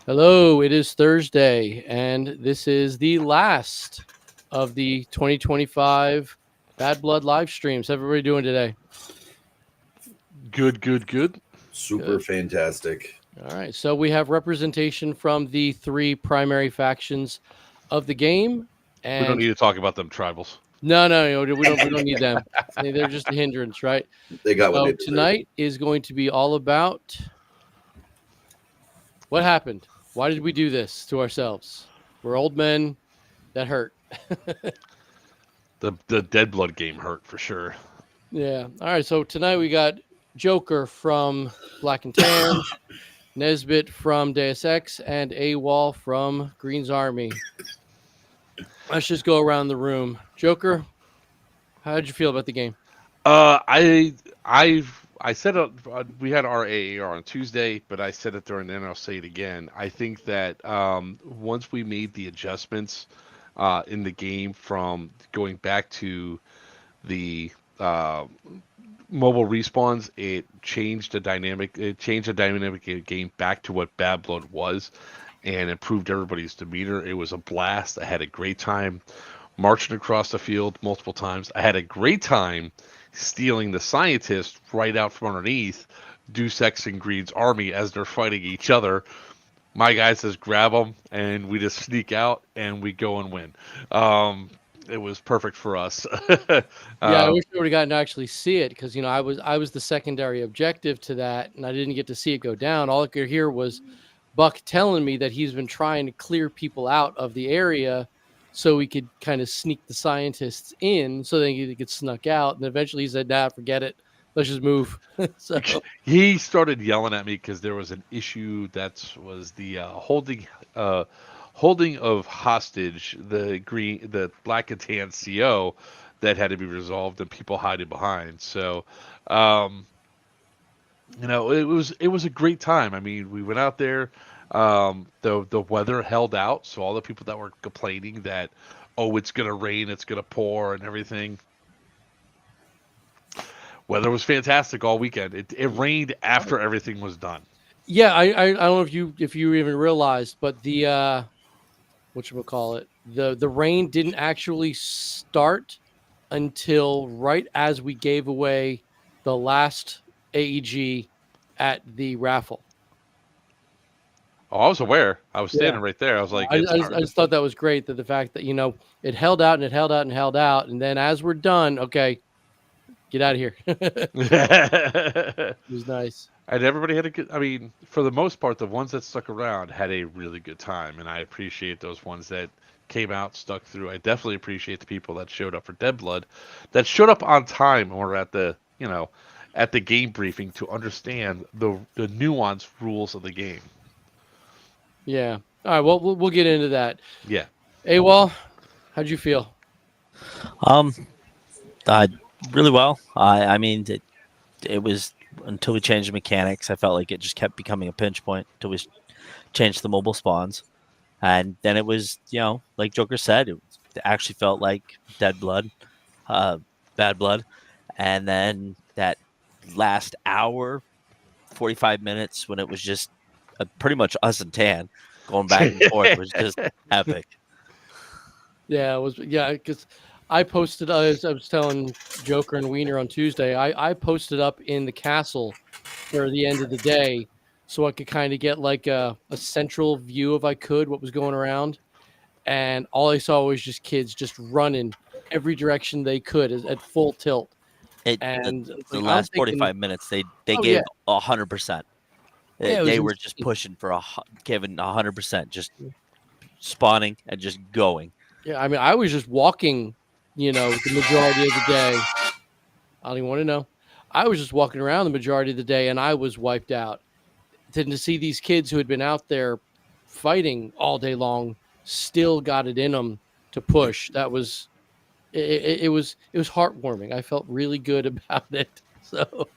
Hello, it is Thursday, and this is the last of the 2025 Bad Blood live streams. How's everybody doing today? Good, good, good. Super Good. fantastic. All right, so we have representation from the three primary factions of the game, We don't and need to talk about them tribals. no, we don't need them. They're just a hindrance, right? They got what So they deserve. tonight is going to be all about what happened. Why did we do this to ourselves? We're old men that hurt. The Dead Blood game hurt for sure. Yeah. All right. So tonight we got Joker from Black and Tan, Nesbit from Deus Ex, and AWOL from Green's Army. Let's just go around the room. Joker, how did you feel about the game? I said we had our AAR on Tuesday, but I said it during the, and I'll say it again. I think that once we made the adjustments in the game from going back to the mobile respawns, it changed the dynamic. It changed the dynamic of the game back to what Bad Blood was, and improved everybody's demeanor. It was a blast. I had a great time marching across the field multiple times. I had a great time stealing the scientist right out from underneath Deus Ex and Green's army as they're fighting each other. My guy says grab them, and we just sneak out and we go and win. It was perfect for us. Yeah, I wish I would have gotten to actually see it because I was the secondary objective to that, and I didn't get to see it go down. All I could hear was Buck telling me that he's been trying to clear people out of the area so we could kind of sneak the scientists in so they could get snuck out. And eventually he said, nah, forget it. Let's just move. So He started yelling at me because there was an issue that was the holding of hostage the Black and Tan CO that had to be resolved and people hiding behind. So, um, it was a great time. I mean, we went out there. The weather held out, so all the people that were complaining that, oh, it's gonna rain, it's gonna pour, and everything. Weather was fantastic all weekend. It rained after everything was done. yeah, I don't know if you even realized, but the whatchamacallit, the rain didn't actually start until right as we gave away the last AEG at the raffle. Oh, I was aware. I was Yeah. standing right there. I was like, I, it's I, just, I just thought that was great that the fact that it held out and it held out and held out, and then as we're done, okay, get out of here. It was nice. And everybody had a good. I mean, for the most part, the ones that stuck around had a really good time, and I appreciate those ones that came out, stuck through. I definitely appreciate the people that showed up for Dead Blood, that showed up on time or at the game briefing to understand the nuanced rules of the game. Yeah. All right. Well, we'll get into that. Yeah. AWOL, how'd you feel? Um, really well. I mean, it was until we changed the mechanics. I felt like it just kept becoming a pinch point until we changed the mobile spawns, and then it was like Joker said, it actually felt like Dead Blood, Bad Blood, and then that last hour, 45 minutes when it was just pretty much us and Tan going back and forth was just epic. Yeah, it was. Yeah, because I posted. As I was telling Joker and Wiener on Tuesday, I posted up in the castle for the end of the day, so I could kind of get like a central view, if I could, what was going around. And all I saw was just kids just running every direction they could at full tilt. And The last 45 minutes, they Oh, gave yeah. 100%. Yeah, it They was were just insane. pushing for giving 100%, just spawning and just going. Yeah, I mean, I was just walking, the majority of the day. I don't even want to know. I was just walking around the majority of the day, and I was wiped out. To see these kids who had been out there fighting all day long still got it in them to push. That was it was heartwarming. I felt really good about it. So,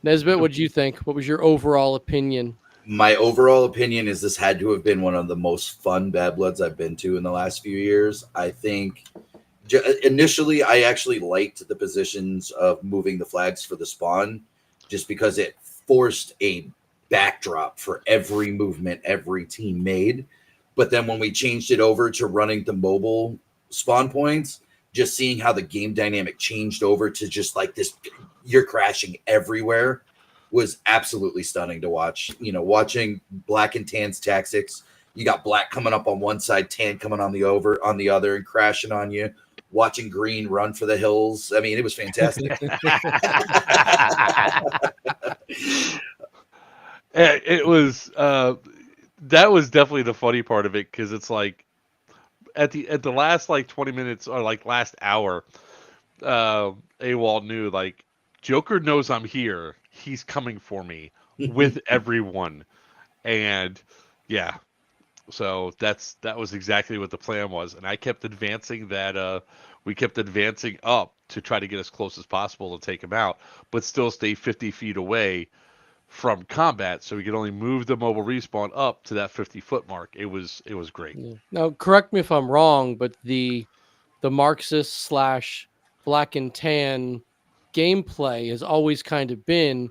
Nesbit, what did you think? What was your overall opinion? My overall opinion is this had to have been one of the most fun Bad Bloods I've been to in the last few years. I think initially I actually liked the positions of moving the flags for the spawn just because it forced a backdrop for every movement every team made. But then when we changed it over to running the mobile spawn points, just seeing how the game dynamic changed over to just like this, you're crashing everywhere, was absolutely stunning to watch. You know, watching Black and Tan's tactics, you got Black coming up on one side, Tan coming on the other and crashing on you. Watching Green run for the hills. I mean, it was fantastic. It was that was definitely the funny part of it, because it's like at the last like 20 minutes or like last hour, AWOL knew like Joker knows I'm here. He's coming for me with everyone, and yeah. So that was exactly what the plan was, and I kept advancing that. We kept advancing up to try to get as close as possible to take him out, but still stay 50 feet away from combat, so we could only move the mobile respawn up to that 50-foot mark. It was great. Yeah. Now, correct me if I'm wrong, but the Marxist slash Black and Tan gameplay has always kind of been,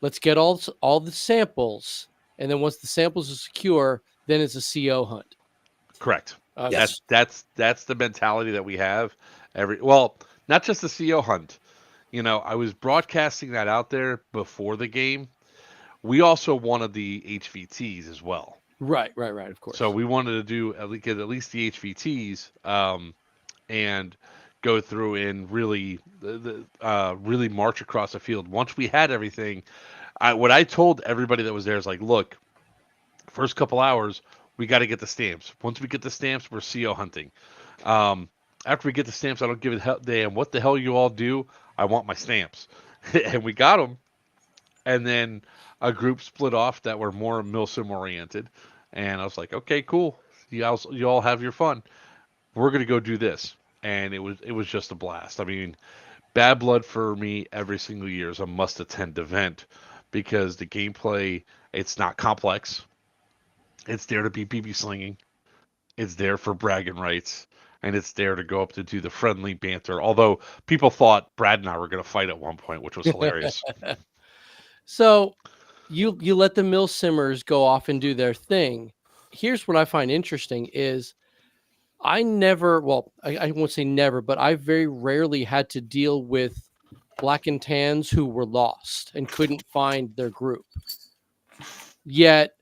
let's get all the samples, and then once the samples are secure, then it's a CO hunt. Correct. Yes. That's the mentality that we have. Not just the CO hunt. You know, I was broadcasting that out there before the game. We also wanted the HVTs as well. Right, of course. So we wanted to do at least the HVTs, and go through and really really march across the field. Once we had everything, what I told everybody that was there is like, look, first couple hours, we got to get the stamps. Once we get the stamps, we're CO hunting. After we get the stamps, I don't give a damn what the hell you all do. I want my stamps. And we got them. And then a group split off that were more Milsim oriented. And I was like, okay, cool. You all have your fun. We're going to go do this. And it was just a blast. I mean, Bad Blood for me every single year is a must-attend event, because the gameplay, it's not complex. It's there to be BB slinging. It's there for bragging rights. And it's there to go up to do the friendly banter. Although people thought Brad and I were going to fight at one point, which was hilarious. So you let the mill simmers go off and do their thing. Here's what I find interesting is I won't say never, but I very rarely had to deal with Black and Tans who were lost and couldn't find their group. Yet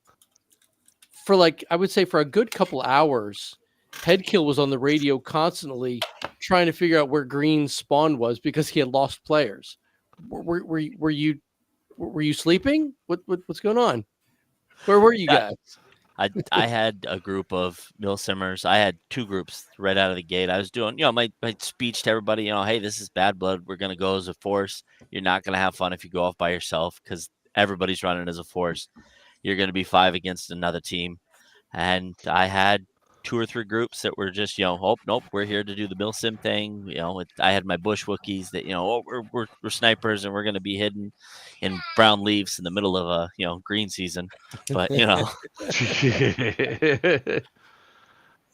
for I would say for a good couple hours, Headkill was on the radio constantly trying to figure out where Green's spawn was because he had lost players. Were you sleeping? What's going on? Where were you guys? I had a group of mill simmers. I had two groups right out of the gate. I was doing, my speech to everybody, hey, this is Bad Blood. We're going to go as a force. You're not going to have fun if you go off by yourself, because everybody's running as a force. You're going to be 5 against another team. And I had 2 or 3 groups that were just, oh, nope, we're here to do the mill sim thing. I had my bush Wookiees that, we're snipers and we're going to be hidden in brown leaves in the middle of a, green season. But,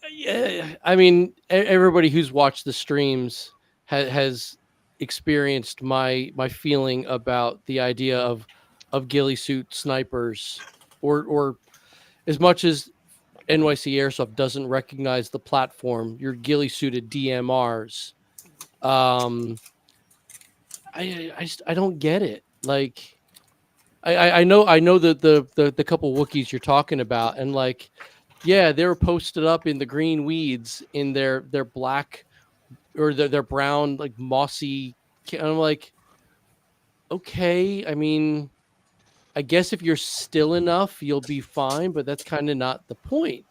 Yeah, I mean, everybody who's watched the streams has experienced my feeling about the idea of ghillie suit snipers, or as much as NYC Airsoft doesn't recognize the platform, your ghillie suited DMRs. I don't get it. Like, I know the couple Wookiees you're talking about, and yeah, they were posted up in the green weeds in their black or their brown mossy. And I'm like, okay, I mean, I guess if you're still enough, you'll be fine, but that's kind of not the point,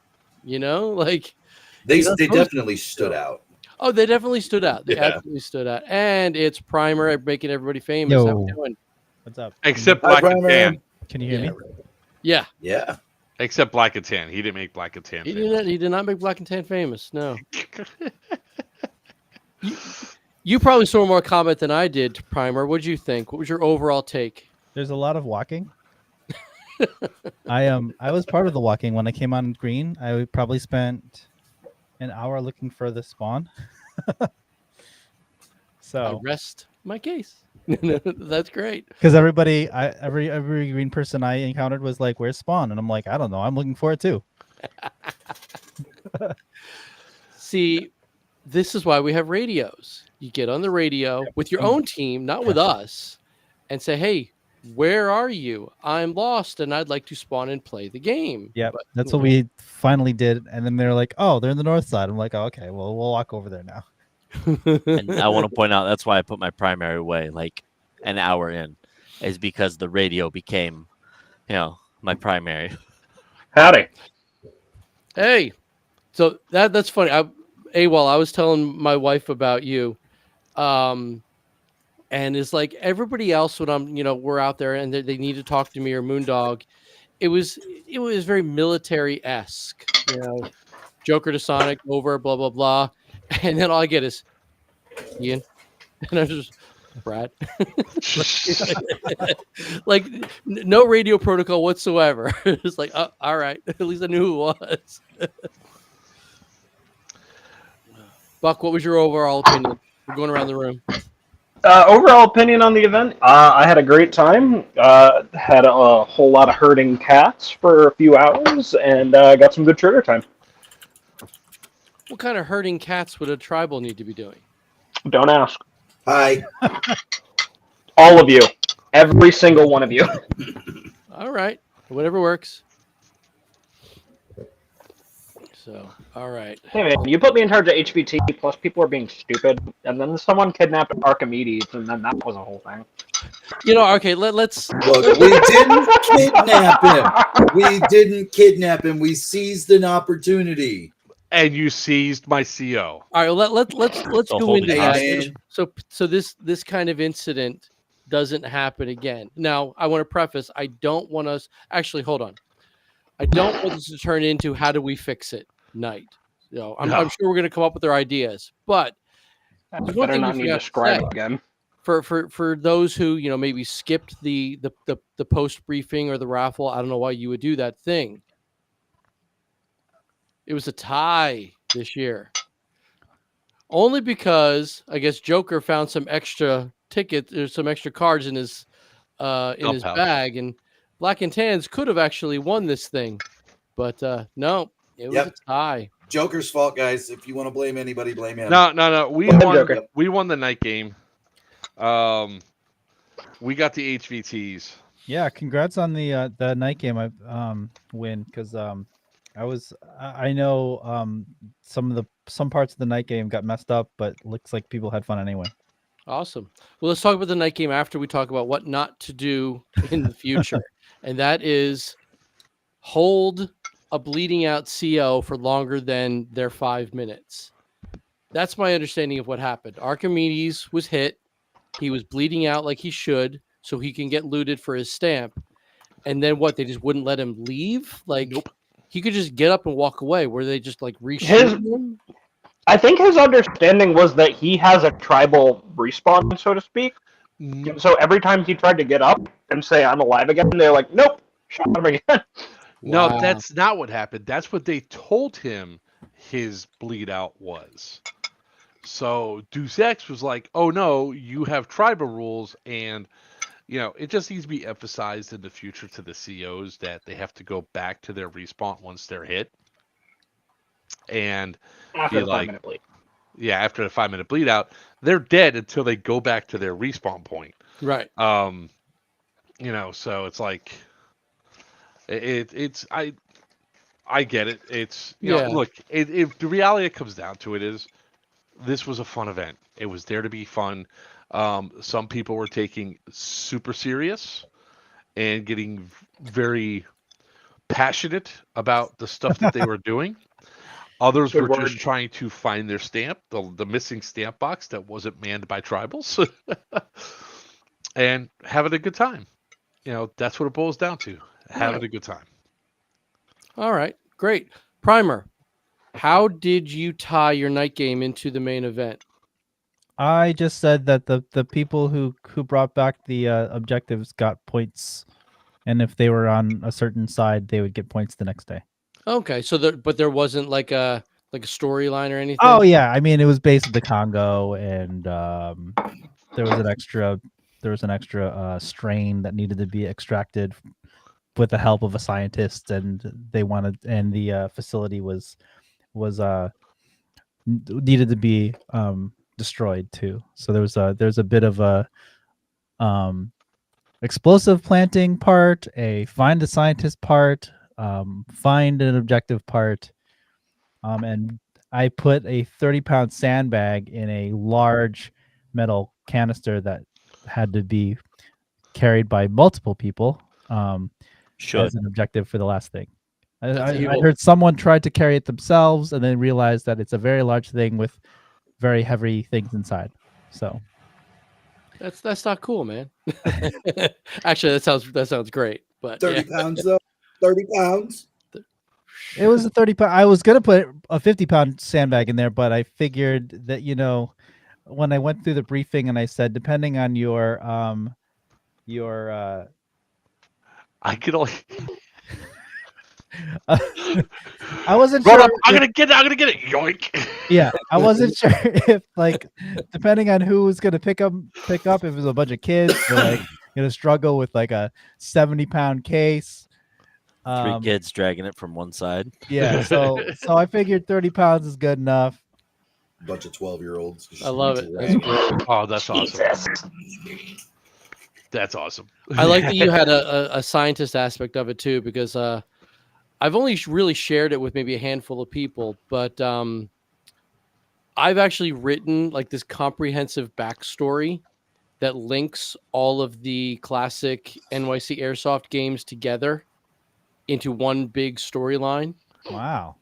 They definitely stood out. Oh, they definitely stood out. They absolutely stood out. And it's Primer making everybody famous. Yo. How we doing? What's up? Except Black and Tan. Can you hear me? Yeah. Yeah. Except Black and Tan. He didn't make Black and Tan famous. He did not make Black and Tan famous. No. You probably saw more comment than I did, Primer. What did you think? What was your overall take? There's a lot of walking. I was part of the walking when I came on green. I probably spent an hour looking for the spawn. So I rest my case. That's great. Because every green person I encountered was like, "Where's Spawn?" And I'm like, "I don't know. I'm looking for it too." See, this is why we have radios. You get on the radio with your own team, not with us, and say, "Hey, where are you? I'm lost, and I'd like to spawn and play the game." Yeah, But, that's what we finally did. And then they're like, "Oh, they're in the north side." I'm like, oh, "Okay, well, we'll walk over there now." And I want to point out that's why I put my primary away like an hour in, is because the radio became, my primary. Howdy. Hey, so that's funny. AWOL, I was telling my wife about you, and it's like everybody else when we're out there and they need to talk to me or Moondog. It was very military-esque, Joker to Sonic over, blah blah blah, and then all I get is Ian, and I just Brad, like no radio protocol whatsoever. It's like, oh, all right, at least I knew who it was. Buck, what was your overall opinion? We're going around the room. Overall opinion on the event, I had a great time. Had a whole lot of herding cats for a few hours, and got some good trigger time. What kind of herding cats would a tribal need to be doing? Don't ask. Hi. All of you. Every single one of you. All right. Whatever works. So, all right. Hey man, you put me in charge of HVT, plus people are being stupid, and then someone kidnapped Archimedes, and then that was a whole thing. Okay, let's... Look, we didn't kidnap him. We didn't kidnap him. We seized an opportunity. And you seized my CO. All right, let's go into that. hostage. So this kind of incident doesn't happen again. Now, I want to preface, I don't want us... Actually, hold on. I don't want this to turn into how do we fix it night. I'm sure we're going to come up with their ideas, but I there's one better thing not we need to forgot to describe say. again. For those who maybe skipped the post briefing or the raffle, I don't know why you would do that thing. It was a tie this year, only because I guess Joker found some extra tickets or some extra cards in his Pouch. bag, and Black and Tans could have actually won this thing, but no, it was a tie. Joker's fault, guys. If you want to blame anybody, blame him. No. We Blame won. Joker. We won the night game. We got the HVTs. Yeah, congrats on the night game win, because I know some parts of the night game got messed up, but looks like people had fun anyway. Awesome. Well, let's talk about the night game after we talk about what not to do in the future, and that is hold a bleeding out CO for longer than their 5 minutes. That's my understanding of what happened. Archimedes was hit. He was bleeding out like he should, so he can get looted for his stamp. And then what? They just wouldn't let him leave? Like, Nope. He could just get up and walk away. Were they just like reshoot him? I think his understanding was that he has a tribal respawn, so to speak. So every time he tried to get up and say, "I'm alive again," they're like, "Nope, shot him again." No, Wow. that's not what happened. That's what they told him his bleed out was. So Deus Ex was like, "Oh no, you have tribal rules," and it just needs to be emphasized in the future to the COs that they have to go back to their respawn once they're hit. And After the like, 5-minute bleed. yeah, after the 5-minute bleed out, they're dead until they go back to their respawn point. Right. So it's like I get it. It's look, if the reality it comes down to it is this was a fun event. It was there to be fun. Some people were taking super serious and getting very passionate about the stuff that they were doing. Others Good were word. just trying to find their stamp, the missing stamp box that wasn't manned by tribals, and having a good time. That's what it boils down to. Having a good time. All right. Great. Primer, how did you tie your night game into the main event? I just said that the people who brought back the objectives got points, and if they were on a certain side, they would get points the next day. Okay. But there wasn't like a storyline or anything? Oh yeah, I mean it was based at the Congo, and there was an extra strain that needed to be extracted with the help of a scientist, and the facility was needed to be destroyed too. So there's a bit of a explosive planting part, a find the scientist part, find an objective part, and I put a 30-pound sandbag in a large metal canister that had to be carried by multiple people as an objective for the last thing. I heard someone tried to carry it themselves and then realized that it's a very large thing with very heavy things inside. So that's not cool, man. Actually, that sounds great. But 30 pounds though. 30 pounds. it was a 30-pound. I was gonna put a 50-pound sandbag in there, but I figured that when I went through the briefing and I said, depending on your I could only. I wasn't Run sure. up! I'm gonna get it! Yoink! Yeah, I wasn't sure if depending on who was gonna pick up if it was a bunch of kids or gonna struggle with a 70-pound case. 3 kids dragging it from one side. Yeah, so I figured 30 pounds is good enough. Bunch of 12-year-olds. I love it. That's great. Oh, that's awesome. That's awesome. I like that you had a scientist aspect of it too, because I've only really shared it with maybe a handful of people, but I've actually written this comprehensive backstory that links all of the classic NYC Airsoft games together into one big storyline. Wow.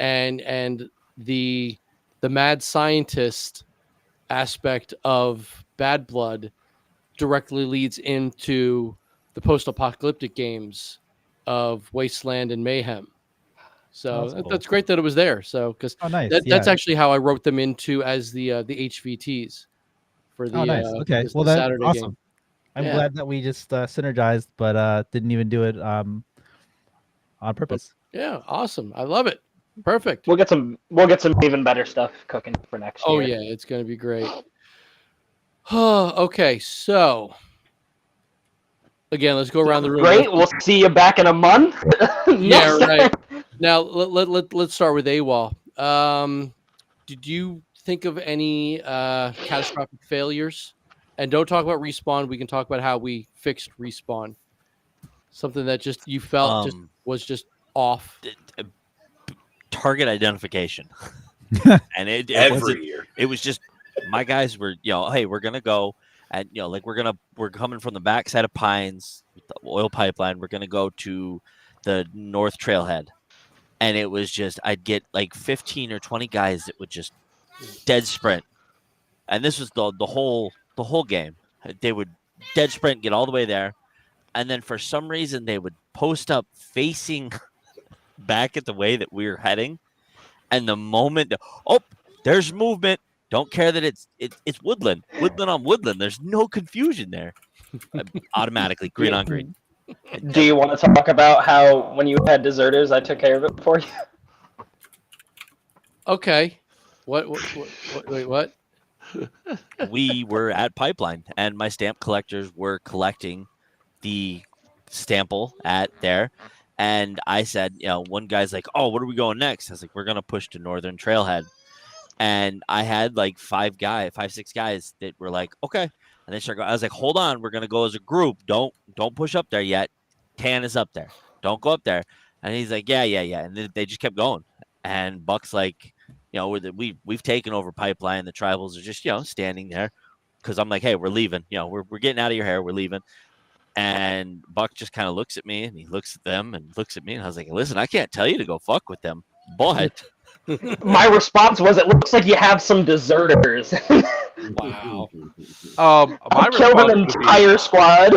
And the mad scientist aspect of Bad Blood directly leads into the post-apocalyptic games of Wasteland and Mayhem. So that's great that it was there. So because nice. That's actually how I wrote them into as the HVTs for the nice. Okay. the That's Saturday awesome. game. I'm glad that we just synergized, but didn't even do it on purpose. Yeah, awesome. I love it. Perfect. We'll get some even better stuff cooking for next year. Oh yeah, it's gonna be great. Okay, so again, let's go around the room. Great. We'll see you back in a month. Yeah, right. Now let's start with AWOL. Did you think of any catastrophic failures? And don't talk about respawn. We can talk about how we fixed respawn. Something that just you felt was just off. Target identification, and it Every year. It was just my guys were hey, we're gonna go, and we're coming from the backside of Pines, the oil pipeline. We're gonna go to the North Trailhead, and it was just I'd get 15 or 20 guys that would just dead sprint, and this was the whole game. They would dead sprint, get all the way there, and then for some reason they would post up facing back at the way that we were heading, and the moment there's movement, don't care that it's woodland on woodland, there's no confusion there. Automatically green on green. Do you want to talk about how when you had deserters I took care of it for you? Okay. What wait, what? We were at Pipeline, and my stamp collectors were collecting the stample at there. And I said, one guy's like, "Oh, what are we going next?" I was like, "We're gonna push to Northern Trailhead." And I had 5-6 guys that were like, "Okay." And they started going. I was like, "Hold on, we're gonna go as a group. Don't push up there yet. Tan is up there. Don't go up there." And he's like, "Yeah." And they just kept going. And Buck's like, we've taken over Pipeline. The tribals are just standing there because I'm like, "Hey, we're leaving. We're getting out of your hair. We're leaving." And Buck just kind of looks at me, and he looks at them and looks at me, and I was like, "Listen, I can't tell you to go fuck with them, but." My response was, "It looks like you have some deserters." Wow. I killed an entire squad.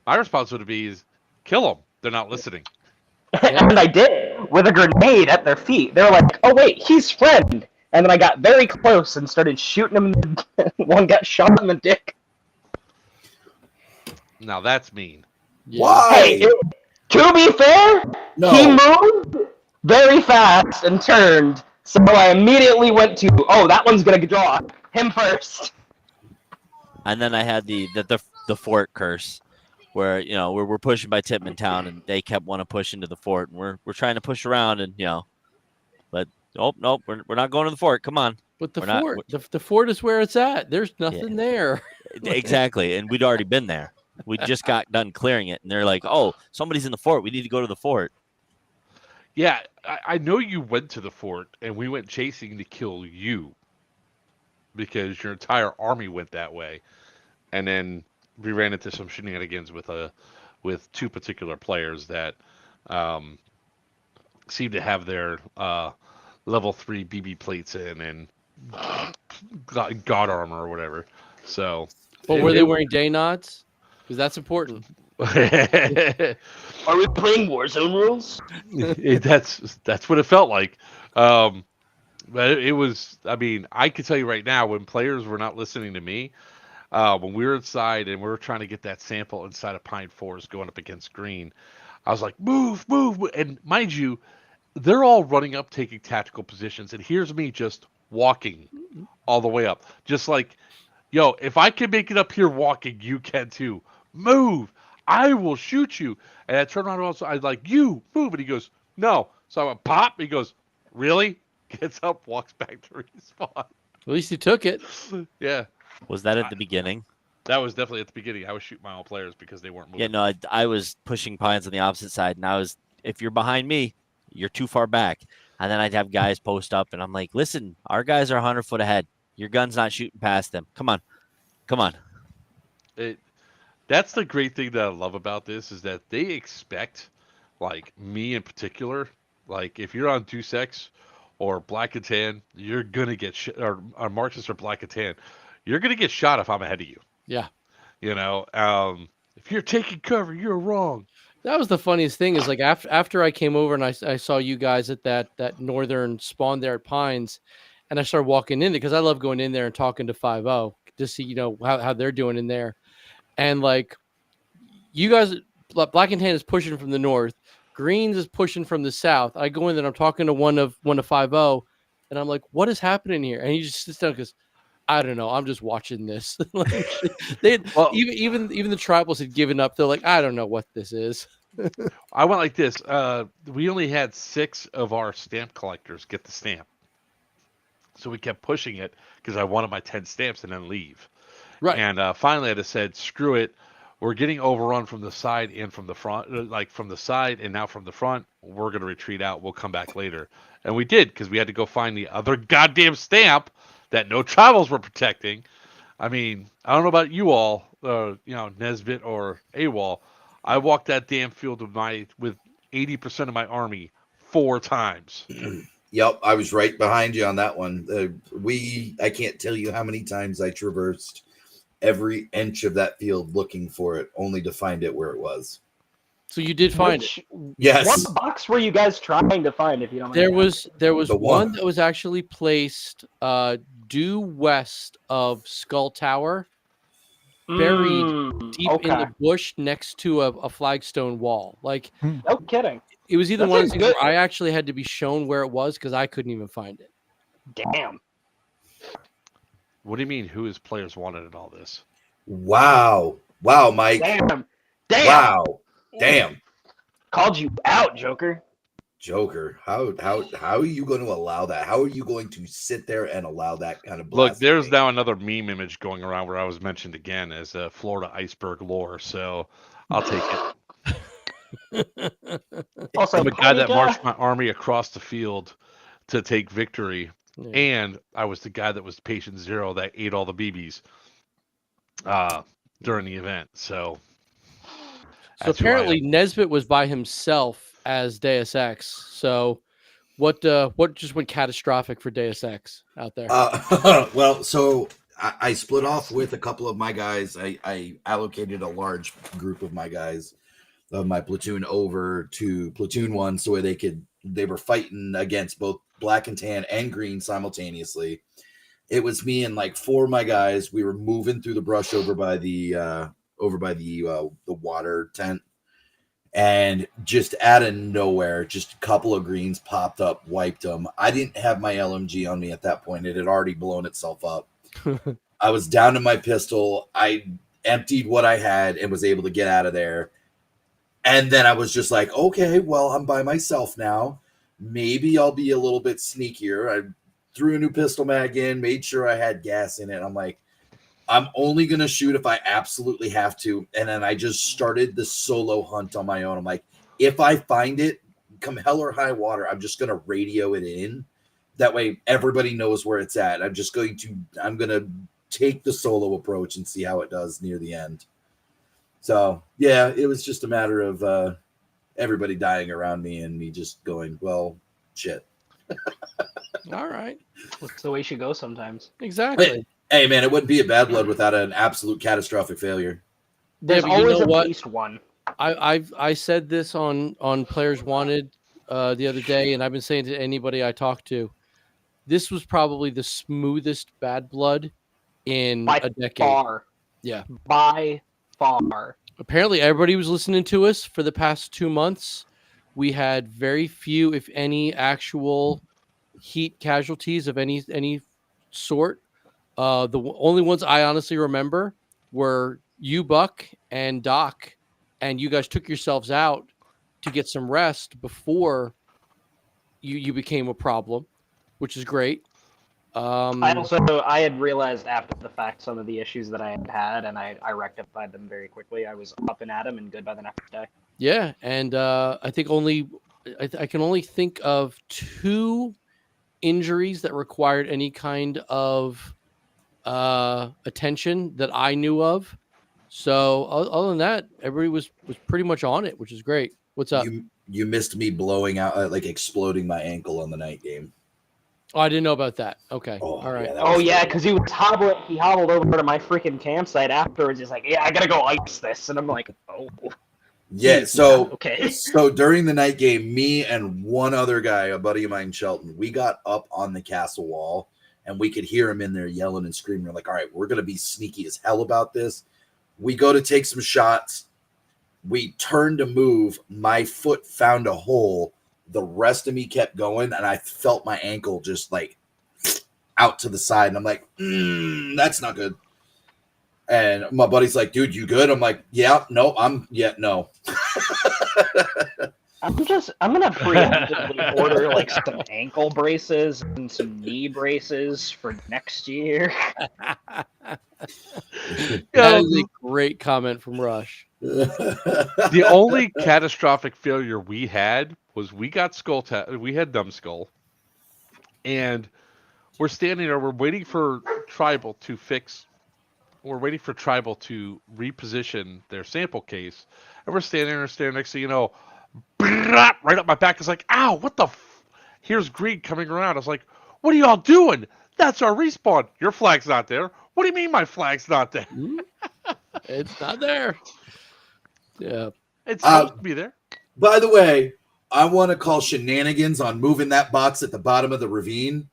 My response would be kill them. They're not listening. And I did with a grenade at their feet. They were like, "Oh wait, he's friend." And then I got very close and started shooting him. One got shot in the dick. Now that's mean. Yeah. Why? Hey, to be fair, No. he moved very fast and turned, so I immediately went to, that one's gonna draw him first. And then I had the fort curse, where we're pushing by Titman Town, and they kept wanting to push into the fort, and we're trying to push around, and but nope, we're not going to the fort. Come on. But the We're not. fort, the fort is where it's at. There's Yeah, nothing there. exactly, and we'd already been there. We just got done clearing it, and they're like, "Oh, somebody's in the fort. We need to go to the fort." Yeah, I know you went to the fort, and we went chasing to kill you because your entire army went that way, and then we ran into some shenanigans with two particular players that um, seemed to have their level 3 BB plates in and god armor or whatever. So, But were they wearing day nods? Because that's important. Are we playing Warzone rules? That's what it felt like. But it was. I mean, I can tell you right now, when players were not listening to me, when we were inside and we were trying to get that sample inside of Pine Forest going up against Green, I was like, move, move, and mind you, they're all running up, taking tactical positions, and here's me just walking all the way up, just like, yo, if I can make it up here walking, you can too. Move, I will shoot you. And I turned around also, I was like, you move, and he goes, no. So I went pop. He goes, really? Gets up, walks back to respawn. At least he took it. Yeah. Was that at the beginning? That was definitely at the beginning. I was shooting my own players because they weren't moving. Yeah, no, I was pushing Pines on the opposite side, and if you're behind me, you're too far back. And then I'd have guys post up, and I'm like, listen, our guys are 100 foot ahead. Your gun's not shooting past them. Come on. That's the great thing that I love about this is that they expect, like me in particular, like if you're on Deus Ex or Black and Tan, you're gonna get or Marxist or Black and Tan, you're gonna get shot if I'm ahead of you. Yeah. If you're taking cover, you're wrong. That was the funniest thing is like after I came over and I saw you guys at that northern spawn there at Pines, and I started walking in it because I love going in there and talking to 5-0 to see how they're doing in there, and like you guys, Black and Tan is pushing from the north, Greens is pushing from the south. I go in there and I'm talking to one of 5-0, and I'm like, what is happening here? And he just sits down because I don't know. I'm just watching this. Even the tribals had given up. They're like, I don't know what this is. I went like this. We only had 6 of our stamp collectors get the stamp, so we kept pushing it because I wanted my 10 stamps and then leave. Right. And finally, I just said, screw it. We're getting overrun from the side and from the front, like from the side and now from the front. We're going to retreat out. We'll come back later. And we did because we had to go find the other goddamn stamp that no tribals were protecting. I mean, I don't know about you all, Nesbit or AWOL. I walked that damn field with 80% of my army 4 times. Yep, I was right behind you on that one. I can't tell you how many times I traversed every inch of that field looking for it, only to find it where it was. So you did find it. Yes. What box were you guys trying to find? If you don't mind. There was one that was actually placed due west of Skull Tower, buried deep in the bush next to a flagstone wall. Like, no kidding. It was either one of those things where I actually had to be shown where it was because I couldn't even find it. Damn. What do you mean? Who his players wanted in all this? Wow, Mike. Damn. Wow. Damn. Called you out, Joker. How are you going to allow that? How are you going to sit there and allow that kind of Look, there's now another meme image going around where I was mentioned again as a Florida iceberg lore, so I'll take it. Also, I'm a guy that marched my army across the field to take victory, and I was the guy that was patient zero that ate all the BBs during the event. So apparently Nesbit was by himself as Deus Ex. So what just went catastrophic for Deus Ex out there? Well, so I split off with a couple of my guys. I allocated a large group of my guys of my platoon over to platoon 1 so they were fighting against both Black and Tan and Green simultaneously. It was me and like 4 of my guys. We were moving through the brush over by the water tent, and just out of nowhere, just a couple of Greens popped up, wiped them. I didn't have my LMG on me at that point. It had already blown itself up. I was down to my pistol. I emptied what I had and was able to get out of there. And then I was just like, okay, well, I'm by myself now. Maybe I'll be a little bit sneakier. I threw a new pistol mag in, made sure I had gas in it. I'm like, I'm only going to shoot if I absolutely have to. And then I just started the solo hunt on my own. I'm like, if I find it, come hell or high water, I'm just going to radio it in. That way everybody knows where it's at. I'm going to take the solo approach and see how it does near the end. So, yeah, it was just a matter of everybody dying around me and me just going, well, shit. All right. That's the way she goes sometimes. Exactly. Hey, man, it wouldn't be a Bad Blood without an absolute catastrophic failure. There's but you always know at what? least one. I said this on Players Wanted the other day, and I've been saying to anybody I talk to, this was probably the smoothest Bad Blood in By a decade. far. Yeah. By far. Apparently, everybody was listening to us for the past 2 months. We had very few, if any, actual heat casualties of any sort. The only ones I honestly remember were you, Buck, and Doc, and you guys took yourselves out to get some rest before you became a problem, which is great. I had realized after the fact some of the issues that I had, and I rectified them very quickly. I was up and at 'em and good by the next day. Yeah, and I think I can only think of 2 injuries that required any kind of attention that I knew of. So other than that, everybody was pretty much on it, which is great. What's up? You missed me blowing out, like exploding my ankle on the night game. Oh, I didn't know about that. Okay. Oh, All right. yeah, because he hobbled over to my freaking campsite afterwards. He's like, yeah, I gotta go ice this. And I'm like, oh. Yeah, so okay. So during the night game, me and one other guy, a buddy of mine, Shelton, we got up on the castle wall and we could hear him in there yelling and screaming. We're like, all right, we're going to be sneaky as hell about this. We go to take some shots. We turn to move. My foot found a hole. The rest of me kept going, and I felt my ankle just like out to the side. And I'm like, that's not good. And my buddy's like, dude, you good? I'm like, yeah, no. I'm gonna preemptively order like some ankle braces and some knee braces for next year. That is a great comment from Rush. The only catastrophic failure we had was we got we had numbskull, and we're standing there. We're waiting for Tribal to fix. We're waiting for Tribal to reposition their sample case, and we're standing there, staring. Next thing you know, right up my back is like, ow, what the Here's Greed coming around. I was like, what are y'all doing? That's our respawn. Your flag's not there. What do you mean my flag's not there? It's not there. Yeah. It's supposed to be there. By the way, I want to call shenanigans on moving that box at the bottom of the ravine.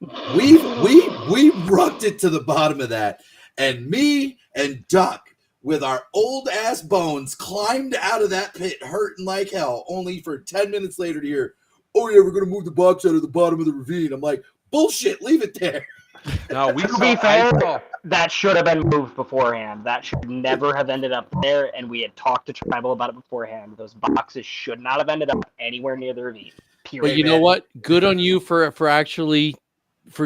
We rucked it to the bottom of that, and me and Duck with our old ass bones climbed out of that pit hurting like hell, only for 10 minutes later to hear, oh yeah, we're gonna move the box out of the bottom of the ravine. I'm like, bullshit, leave it there. No, To be fair, that should have been moved beforehand. That should never have ended up there, and we had talked to Tribal about it beforehand. Those boxes should not have ended up anywhere near the ravine. Period. But you know what? Good on you for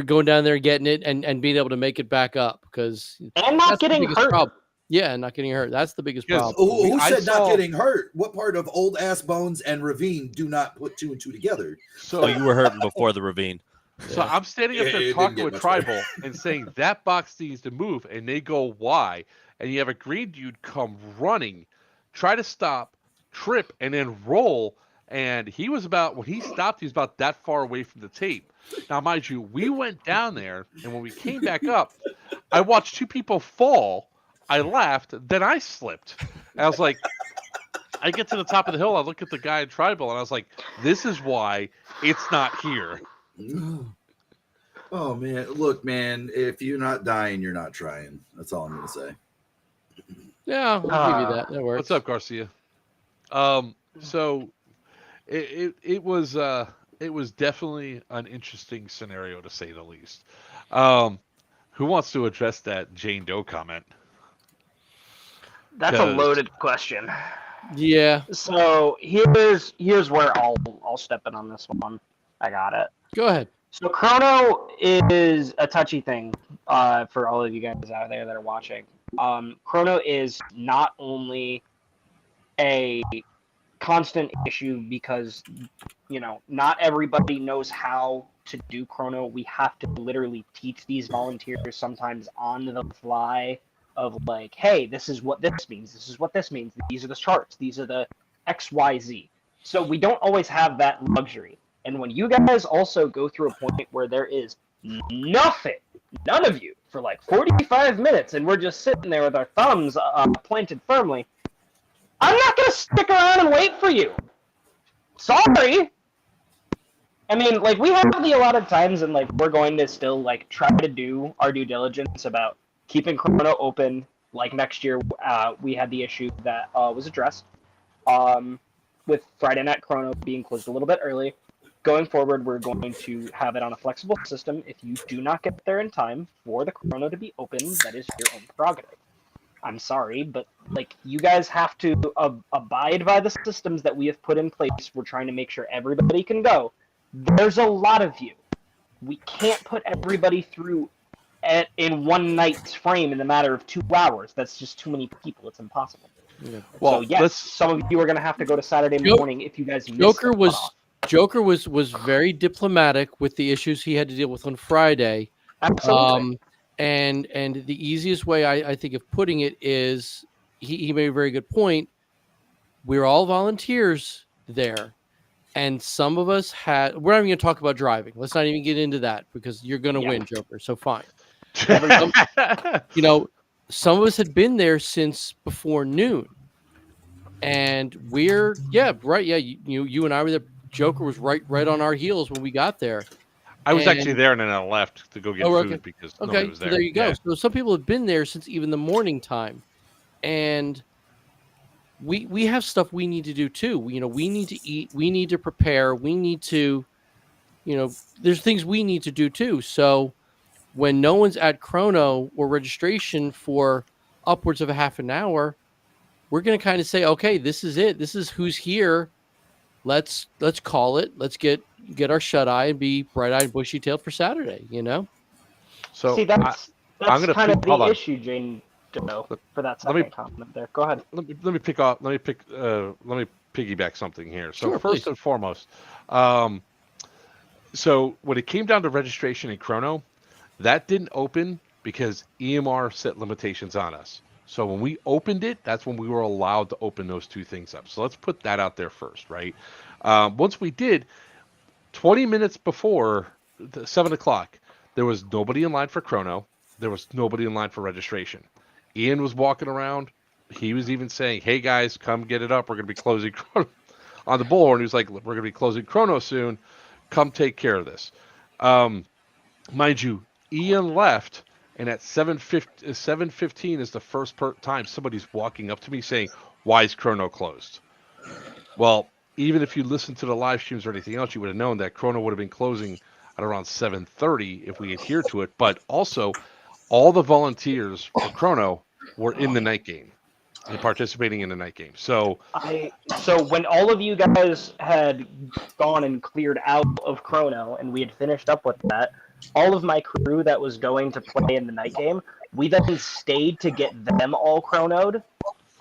going down there and getting it and being able to make it back up, because and not getting hurt. Problem. Yeah, not getting hurt. That's the biggest problem. Who said not getting hurt? What part of old ass bones and ravine do not put 2 and 2 together? So you were hurting before the ravine. So I'm standing up there talking with Tribal and saying that box needs to move, and they go, why? And you have a green dude come running, try to stop, trip, and then roll. And when he stopped, he was about that far away from the tape. Now, mind you, we went down there, and when we came back up, I watched 2 people fall. I laughed, then I slipped. And I was like, I get to the top of the hill, I look at the guy in Tribal, and I was like, this is why it's not here. Oh man, look, man, if you're not dying, you're not trying. That's all I'm gonna say. Yeah, I'll give you that. That works. What's up, Garcia? So it was definitely an interesting scenario, to say the least. Who wants to address that Jane Doe comment? That's a 'Cause- loaded question. Yeah, So here's where I'll step in on this one. I got it. go ahead. So Chrono is a touchy thing for all of you guys out there that are watching. Chrono is not only a constant issue because not everybody knows how to do Chrono. We have to literally teach these volunteers sometimes on the fly of like, hey, this is what this means. This is what this means. These are the charts. These are the XYZ. So we don't always have that luxury. And when you guys also go through a point where there is nothing, none of you, for like 45 minutes, and we're just sitting there with our thumbs planted firmly, I'm not going to stick around and wait for you. Sorry. I mean, like, we have the allotted times, and, like, we're going to still, like, try to do our due diligence about keeping Chrono open. Like, next year, we had the issue that was addressed with Friday Night Chrono being closed a little bit early. Going forward, we're going to have it on a flexible system. If you do not get there in time for the Chrono to be open, that is your own prerogative. I'm sorry, but like you guys have to abide by the systems that we have put in place. We're trying to make sure everybody can go. There's a lot of you. We can't put everybody through in one night's frame in a matter of 2 hours. That's just too many people. It's impossible. Yeah. Well, so yes, some of you are going to have to go to Saturday morning if you guys missed Joker the cutoff. Joker was very diplomatic with the issues he had to deal with on Friday. Absolutely. And the easiest way I think of putting it is he made a very good point. We're all volunteers there. And some of us we're not even going to talk about driving. Let's not even get into that because you're going to win, Joker. So fine. Some of us had been there since before noon. And we're, right. Yeah. You and I were there. Joker was right on our heels when we got there. I was actually there, and then I left to go get food because nobody was there. So there you go. Yeah. So some people have been there since even the morning time, and we have stuff we need to do too. We need to eat. We need to prepare. We need to, there's things we need to do too. So when no one's at Chrono or registration for upwards of a half an hour, we're going to kind of say, okay, this is it. This is who's here. Let's call it. Let's get our shut eye and be bright eyed, bushy tailed for Saturday. So See, that's I'm gonna kind of hold the on. issue, Jane Doe, for that let me- second comment there. Go ahead. let me piggyback something here. So Sure, first please. and foremost, so when it came down to registration in Chrono, that didn't open because EMR set limitations on us. So when we opened it, that's when we were allowed to open those two things up. So let's put that out there first, right? Once we did, 20 minutes before 7 o'clock, there was nobody in line for Chrono. There was nobody in line for registration. Ian was walking around. He was even saying, hey, guys, come get it up. We're going to be closing Chrono on the bullhorn. He was like, we're going to be closing Chrono soon. Come take care of this. Mind you, Ian left, and at 7:15 is the first time somebody's walking up to me saying, why is Chrono closed? Well, even if you listened to the live streams or anything else, you would have known that Chrono would have been closing at around 7:30 if we adhered to it. But also, all the volunteers for Chrono were in the night game and participating in the night game. So when all of you guys had gone and cleared out of Chrono and we had finished up with that, all of my crew that was going to play in the night game, we then stayed to get them all chronoed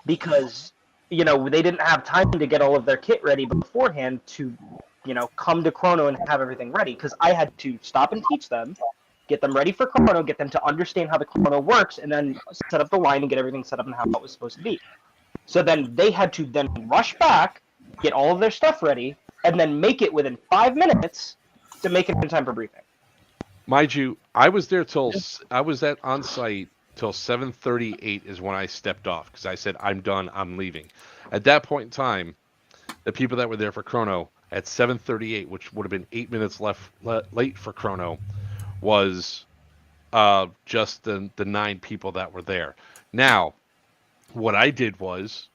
because they didn't have time to get all of their kit ready beforehand to come to Chrono and have everything ready, because I had to stop and teach them, get them ready for Chrono, get them to understand how the Chrono works, and then set up the line and get everything set up and how it was supposed to be. So then they had to then rush back, get all of their stuff ready, and then make it within 5 minutes to make it in time for briefing. mind you, I was there I was on site till 7:38 is when I stepped off because I said, I'm done, I'm leaving. At that point in time, the people that were there for Chrono at 7:38, which would have been 8 minutes late for Chrono, was just the 9 people that were there. Now, what I did was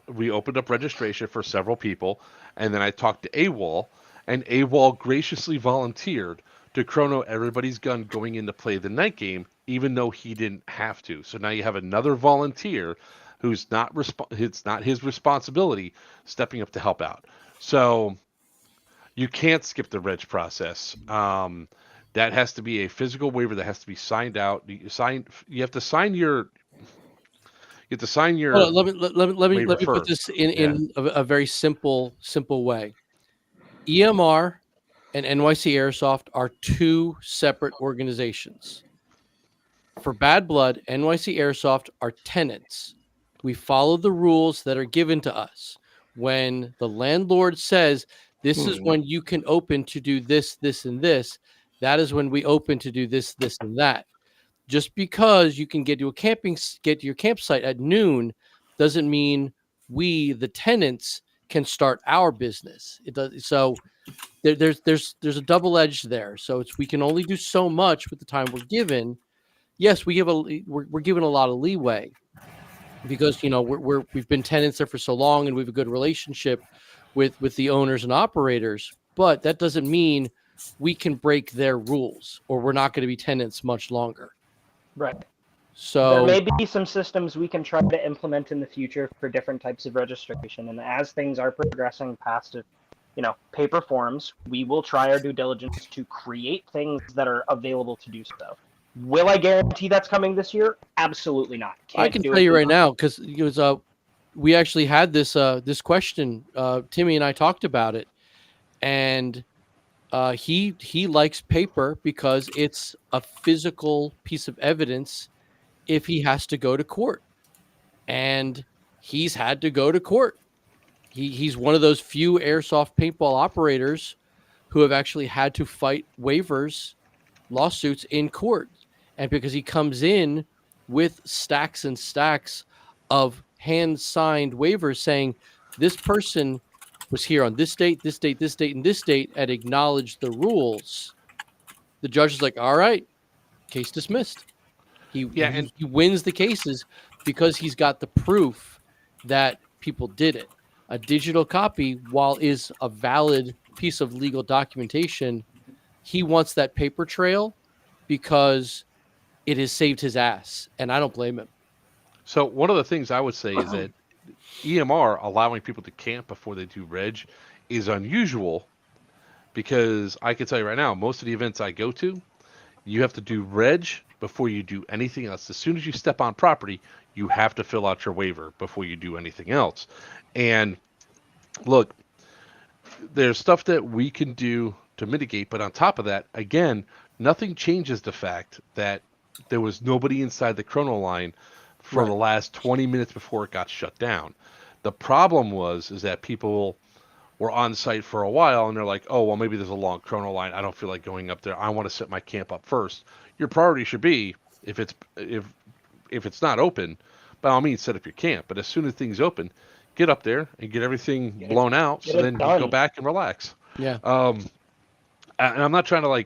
we opened up registration for several people, and then I talked to AWOL, and AWOL graciously volunteered to chrono everybody's gun going in to play the night game, even though he didn't have to. So now you have another volunteer who's not it's not his responsibility stepping up to help out. So you can't skip the reg process. That has to be a physical waiver that has to be signed out. You have to sign your. You have to sign your. Hold on, let me put first. this in a very simple way. EMR and NYC Airsoft are two separate organizations. For Bad Blood, NYC Airsoft are tenants. We follow the rules that are given to us. When the landlord says, this is when you can open to do this, this, and this, that is when we open to do this, this, and that. Just because you can get to your campsite at noon doesn't mean we, the tenants, can start our business. It does. So there's a double edge there. So we can only do so much with the time we're given. Yes, we're given a lot of leeway because we've been tenants there for so long and we have a good relationship with the owners and operators. But that doesn't mean we can break their rules or we're not going to be tenants much longer. Right. So there may be some systems we can try to implement in the future for different types of registration, and as things are progressing past paper forms, we will try our due diligence to create things that are available to do so. Will I guarantee that's coming this year? Absolutely not. I can tell you right now because we actually had this question. Timmy and I talked about it, and he likes paper because it's a physical piece of evidence if he has to go to court, and he's had to go to court. He's one of those few airsoft paintball operators who have actually had to fight waivers, lawsuits in court, and because he comes in with stacks and stacks of hand-signed waivers saying this person was here on this date, this date, this date, and this date, and acknowledged the rules. The judge is like, all right, case dismissed. He wins the cases because he's got the proof that people did it. A digital copy, while is a valid piece of legal documentation, he wants that paper trail because it has saved his ass, and I don't blame him. So one of the things I would say is that EMR allowing people to camp before they do reg is unusual because I can tell you right now, most of the events I go to, you have to do reg before you do anything else. As soon as you step on property, you have to fill out your waiver before you do anything else. And look, there's stuff that we can do to mitigate, but on top of that, again, nothing changes the fact that there was nobody inside the chrono line for the last 20 minutes before it got shut down. The problem is that people were on site for a while and they're like, oh, well, maybe there's a long chrono line. I don't feel like going up there. I want to set my camp up first. Your priority should be, if it's not open, by all means, set up your camp. But as soon as things open, get up there and get everything blown out so then you go back and relax. Yeah. And I'm not trying to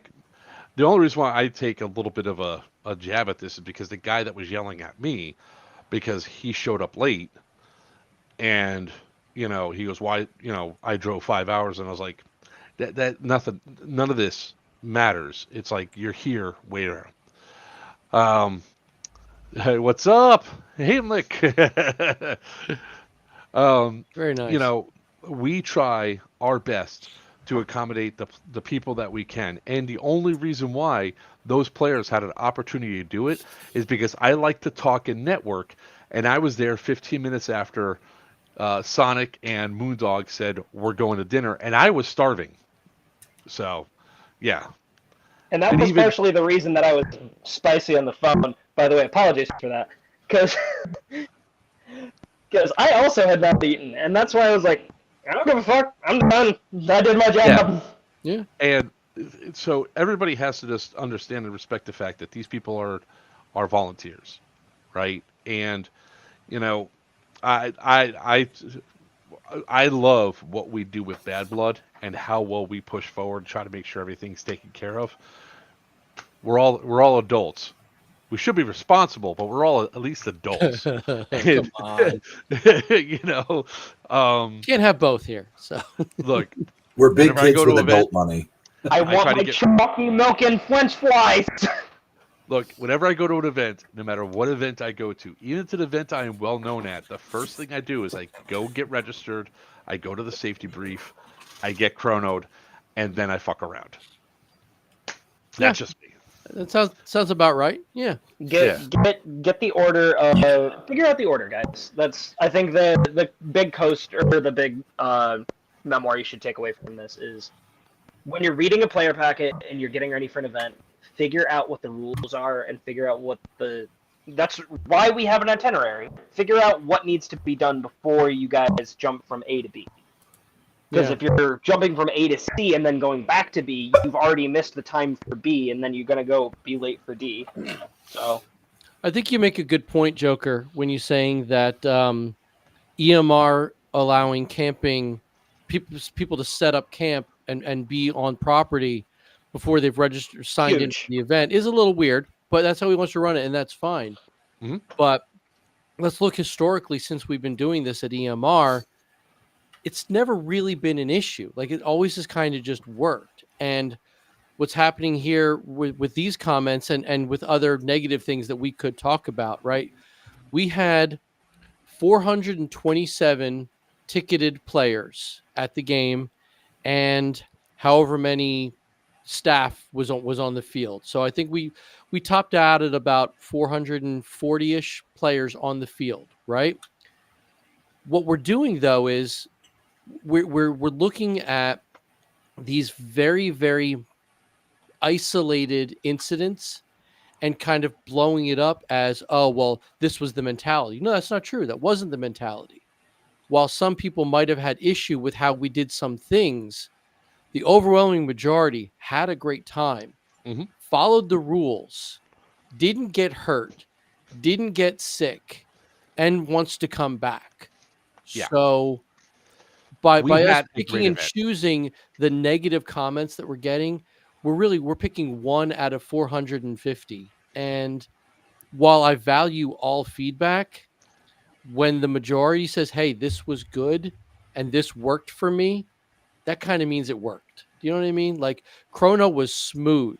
the only reason why I take a little bit of a jab at this is because the guy that was yelling at me because he showed up late and he goes, why, I drove 5 hours, and I was like, none of this matters. It's like, you're here, waiter. Hey, what's up? Heimlich. Very nice. We try our best to accommodate the people that we can. And the only reason why those players had an opportunity to do it is because I like to talk and network. And I was there 15 minutes after Sonic and Moondog said, we're going to dinner. And I was starving. So, yeah. And that was partially the reason that I was spicy on the phone. By the way, apologies for that. Because I also had not eaten. And that's why I was like, I don't give a fuck. I'm done. I did my job. Yeah. And so everybody has to just understand and respect the fact that these people are volunteers, right? And I love what we do with Bad Blood and how well we push forward, try to make sure everything's taken care of. We're all adults. We should be responsible, but we're all at least adults. Come on. Can't have both here. So look, we're big kids with adult money. I want try to my get- chalky milk and French fries. Look, whenever I go to an event, no matter what event I go to, even to the event I am well known at, the first thing I do is I go get registered, I go to the safety brief, I get chronoed, and then I fuck around. Yeah. That's just me. That sounds about right. Yeah. Get the order of figure out the order, guys. That's I think the big coaster or the big memoir you should take away from this is when you're reading a player packet and you're getting ready for an event, figure out what the rules are and figure out what that's why we have an itinerary. Figure out what needs to be done before you guys jump from A to B. Because Yeah. if you're jumping from A to C and then going back to B, you've already missed the time for B, and then you're gonna go be late for D. So I think you make a good point, Joker, when you're saying that EMR allowing camping people to set up camp and be on property before they've registered signed into Huge. the event is a little weird, but that's how he wants to run it, and that's fine. Mhm. But let's look historically since we've been doing this at EMR. It's never really been an issue. Like it always has kind of just worked. And what's happening here with these comments and with other negative things that we could talk about, right? We had 427 ticketed players at the game and however many staff was on the field. So I think we topped out at about 440-ish players on the field, right? What we're doing though is we're looking at these very, very isolated incidents and kind of blowing it up as, oh, well, this was the mentality. No, that's not true. That wasn't the mentality. While some people might have had issue with how we did some things, the overwhelming majority had a great time, followed the rules, didn't get hurt, didn't get sick, and wants to come back. Yeah. So by We us had a picking great and event. choosing the negative comments that we're getting, we're picking 1 out of 450. And while I value all feedback, when the majority says, hey, this was good and this worked for me, that kind of means it worked. Do you know what I mean? Like Chrono was smooth.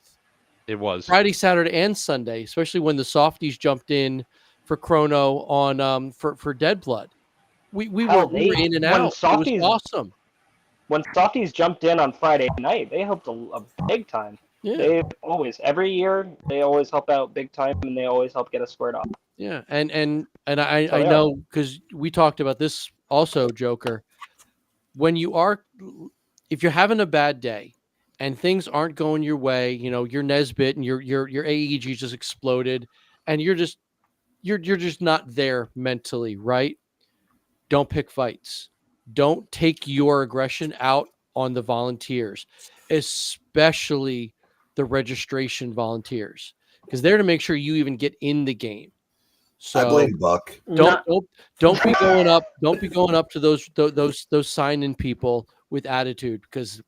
It was. Friday, Saturday, and Sunday, especially when the softies jumped in for Chrono on for Dead Blood. We Hell, were in and when out. It was softies- awesome. when softies jumped in on Friday night, they helped a big time. Yeah. They always every year they always help out big time and they always help get us squared off. Yeah, and I yeah. know because we talked about this also, Joker. When if you're having a bad day and things aren't going your way, you know, your Nesbit and your AEG just exploded, and you're just not there mentally, right? Don't pick fights. Don't take your aggression out on the volunteers, especially the registration volunteers, because they're to make sure you even get in the game. So I blame Buck. don't be going up. Don't be going up to those sign-in people with attitude because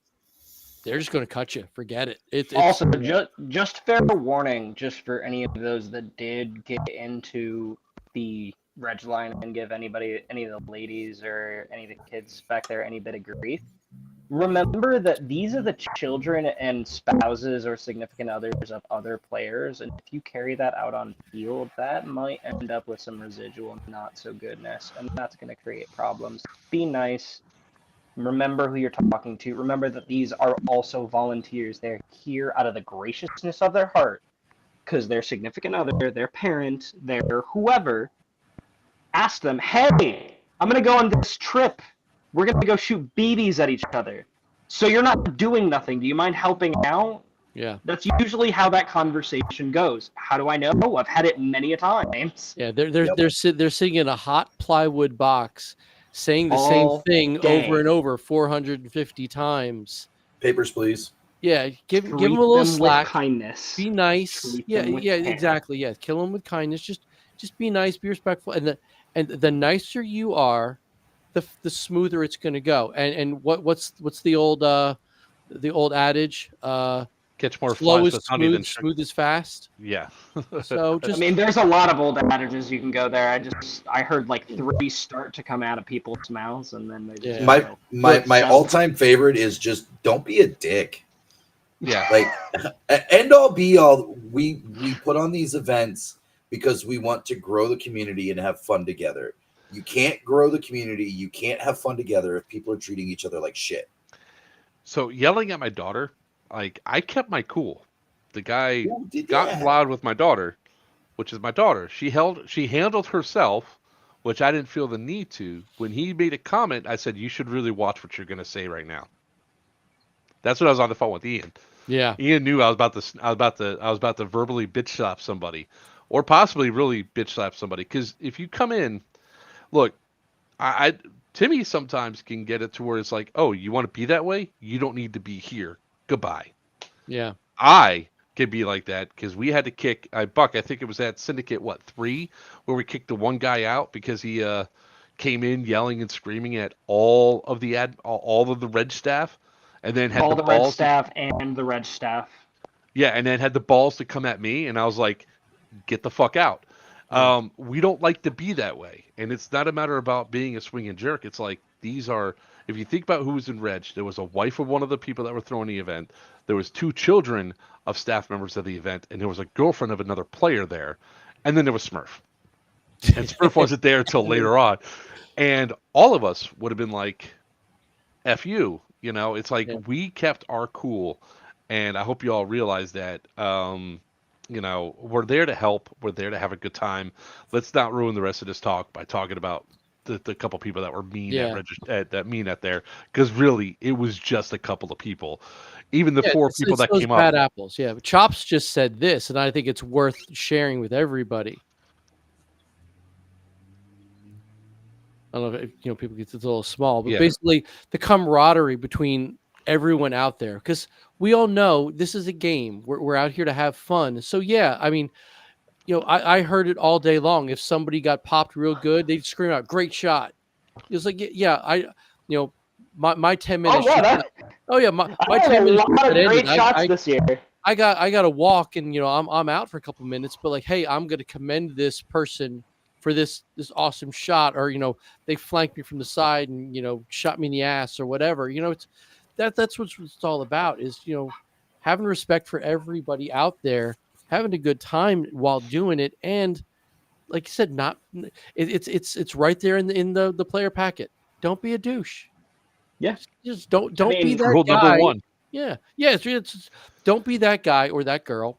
they're just going to cut you. Forget it. It's Also, just fair warning, just for any of those that did get into the reg line and give any of the ladies or any of the kids back there any bit of grief. Remember that these are the children and spouses or significant others of other players, and if you carry that out on field, that might end up with some residual not so goodness, and that's going to create problems. Be nice. Remember who you're talking to. Remember that these are also volunteers. They're here out of the graciousness of their heart, because their significant other, their parent, their whoever, ask them, hey, I'm going to go on this trip. We're going to go shoot BBs at each other. So you're not doing nothing. Do you mind helping out? Yeah. That's usually how that conversation goes. How do I know? I've had it many a times. Yeah, they're sitting in a hot plywood box saying the same All thing day. over and over 450 times. Papers, please. Yeah, give them a Treat little them slack. with kindness. Be nice. Treat Yeah, them with yeah, care. exactly. Yeah, kill them with kindness. Just be nice, be respectful, and the nicer you are, the smoother it's going to go. And what's the old adage? Catch more Slow flies is with honey than smooth, sugar. smooth is fast. Yeah. So I just mean, there's a lot of old adages you can go there. I heard like 3 start to come out of people's mouths, and then they just Yeah. My all-time favorite is just don't be a dick. Yeah. Like end all be all, we put on these events because we want to grow the community and have fun together. You can't grow the community, you can't have fun together if people are treating each other like shit. So yelling at my daughter, like I kept my cool. The guy Ooh, got yeah. loud with my daughter, which is my daughter. She handled herself, which I didn't feel the need to. When he made a comment, I said, "You should really watch what you're going to say right now." That's when I was on the phone with Ian. Yeah. Ian knew I was about to verbally bitch slap somebody, or possibly really bitch slap somebody. Because if you come in, look, I Timmy sometimes can get it to where it's like, oh, you want to be that way? You don't need to be here. Goodbye. Yeah. I can be like that because we had to kick Buck. I think it was at Syndicate 3 where we kicked the one guy out because he came in yelling and screaming at all of the red staff, and then had All the the red balls. staff and the red staff. Yeah, and then had the balls to come at me, and I was like, "Get the fuck out." Yeah. We don't like to be that way, and it's not a matter about being a swinging jerk. It's like these are. If you think about who was in Reg, there was a wife of one of the people that were throwing the event. There was 2 children of staff members of the event, and there was a girlfriend of another player there, and then there was Smurf. And Smurf wasn't there until later on, and all of us would have been like, "F you," you know. It's like Yeah. we kept our cool, and I hope you all realize that. You know, we're there to help. We're there to have a good time. Let's not ruin the rest of this talk by talking about the couple people that were mean Yeah. that mean at there, because really it was just a couple of people. Even the Yeah, 4 people it's that those came bad up. apples. Yeah. Chops just said this, and I think it's worth sharing with everybody. I don't know if people get it's a little small, but Yeah. basically the camaraderie between everyone out there, because we all know this is a game. We're out here to have fun. So yeah, I mean, I heard it all day long. If somebody got popped real good, they'd scream out, "Great shot!" It was like, yeah, my 10 minutes. Oh yeah, Oh yeah, my I had 10 a minutes lot of ended. great shots this year. I got to walk, and I'm out for a couple minutes, but like, hey, I'm going to commend this person for this awesome shot, or they flanked me from the side and shot me in the ass or whatever. It's that's what it's all about, is having respect for everybody out there, having a good time while doing it, and like you said, not it's right there in the player packet. Don't be a douche. Yeah. Just don't be mean, that Rule number guy. 1. Yeah. Don't be that guy or that girl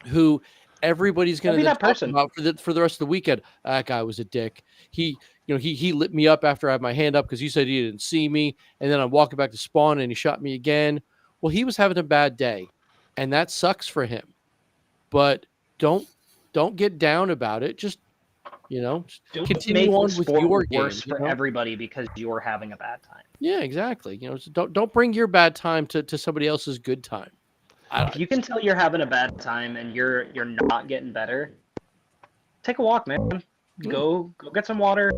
who everybody's Don't going be to that talk person. about for the rest of the weekend. That guy was a dick. He lit me up after I had my hand up because he said he didn't see me, and then I'm walking back to spawn and he shot me again. Well, he was having a bad day, and that sucks for him. But don't get down about it. Just Don't continue make the on with sport your worse game. for everybody because you're having a bad time. Yeah, exactly. So don't bring your bad time to somebody else's good time. If you can tell you're having a bad time and you're not getting better, take a walk, man. Go get some water.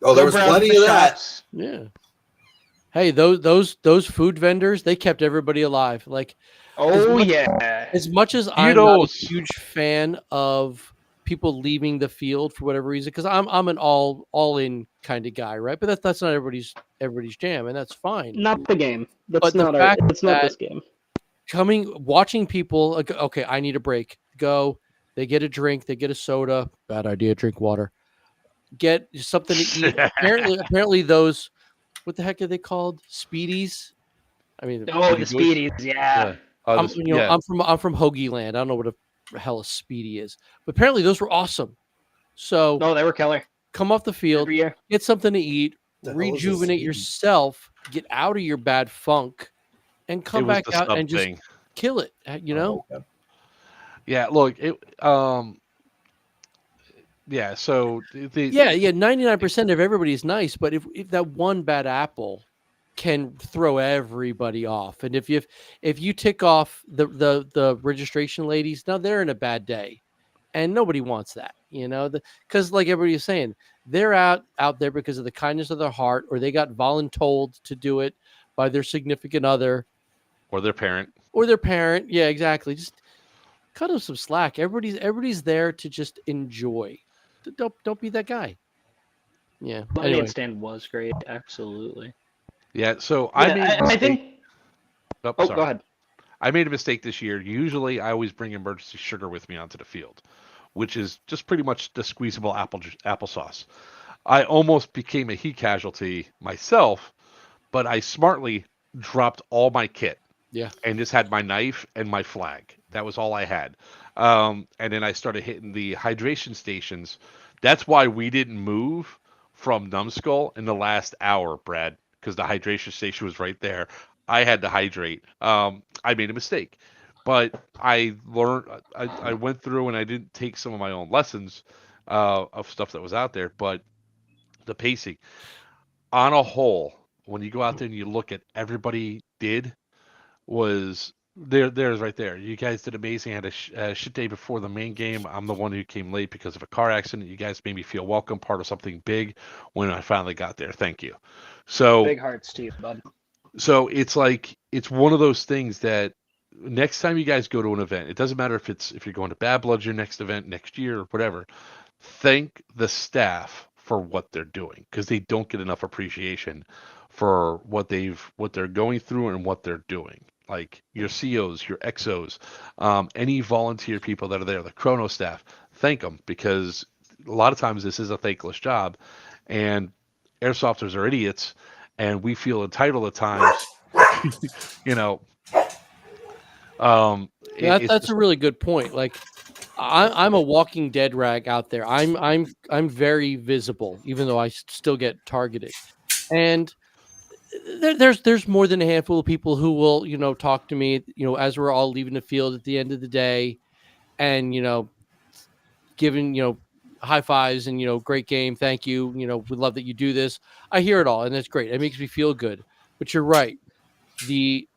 Oh, there was browse plenty the of that. shops. Yeah. Hey, those food vendors, they kept everybody alive. Like, Oh much, yeah. as much as I'm not a Kudos. huge fan of people leaving the field for whatever reason, because I'm an all in kind of guy, right? But that's not everybody's jam, and that's fine. Not the game. That's But the not fact it's not that this game. watching people like, okay, I need a break. Go. They get a drink. They get a soda. Bad idea. Drink water. Get something to eat. Apparently those, what the heck are they called? Speedies. I mean, Oh, the Speedy speedies, yeah. I'm from Hoagie Land. I don't know what the hell a speedy is, but apparently those were awesome. So No, they were killer. come off the field, Every year. get something to eat, The hell is a rejuvenate speedy? yourself, get out of your bad funk, and come It was back the out sub and just thing. kill it. Oh, okay. Yeah, look, yeah, so Yeah, 99% of everybody is nice, but if that one bad apple can throw everybody off, and if you tick off the registration ladies, now they're in a bad day, and nobody wants that, because like everybody is saying, they're out there because of the kindness of their heart, or they got voluntold to do it by their significant other or their parent. Yeah, exactly. Just cut them some slack. Everybody's there to just enjoy. Don't be that guy. Yeah. Lemonade Anyway. stand was great, absolutely. Yeah, so I think. Oh, Oh, sorry. go ahead. I made a mistake this year. Usually, I always bring emergency sugar with me onto the field, which is just pretty much the squeezable applesauce. I almost became a heat casualty myself, but I smartly dropped all my kit. Yeah. And just had my knife and my flag. That was all I had. And then I started hitting the hydration stations. That's why we didn't move from Numbskull in the last hour, Brad, because the hydration station was right there. I had to hydrate. I made a mistake, but I learned. I went through and I didn't take some of my own lessons of stuff that was out there, but the pacing on a whole, when you go out there and you look at everybody did was there's right there. You guys did amazing. I had a shit day before the main game. I'm the one who came late because of a car accident. You guys made me feel welcome, part of something big when I finally got there. Thank you. So Big hearts to you, bud. so it's like it's one of those things that next time you guys go to an event, it doesn't matter if you're going to Bad Blood your next event next year or whatever, thank the staff for what they're doing because they don't get enough appreciation for what they're going through and what they're doing. Like your COs, your XOs, any volunteer people that are there, the chrono staff, thank them because a lot of times this is a thankless job, and airsofters are idiots, and we feel entitled at times. you know, That's a really good point. Like I'm a walking dead rag out there. I'm very visible, even though I still get targeted. And there's more than a handful of people who will, talk to me, as we're all leaving the field at the end of the day, and giving high fives and great game, thank you, we love that you do this. I hear it all, and that's great. It makes me feel good. But you're right. The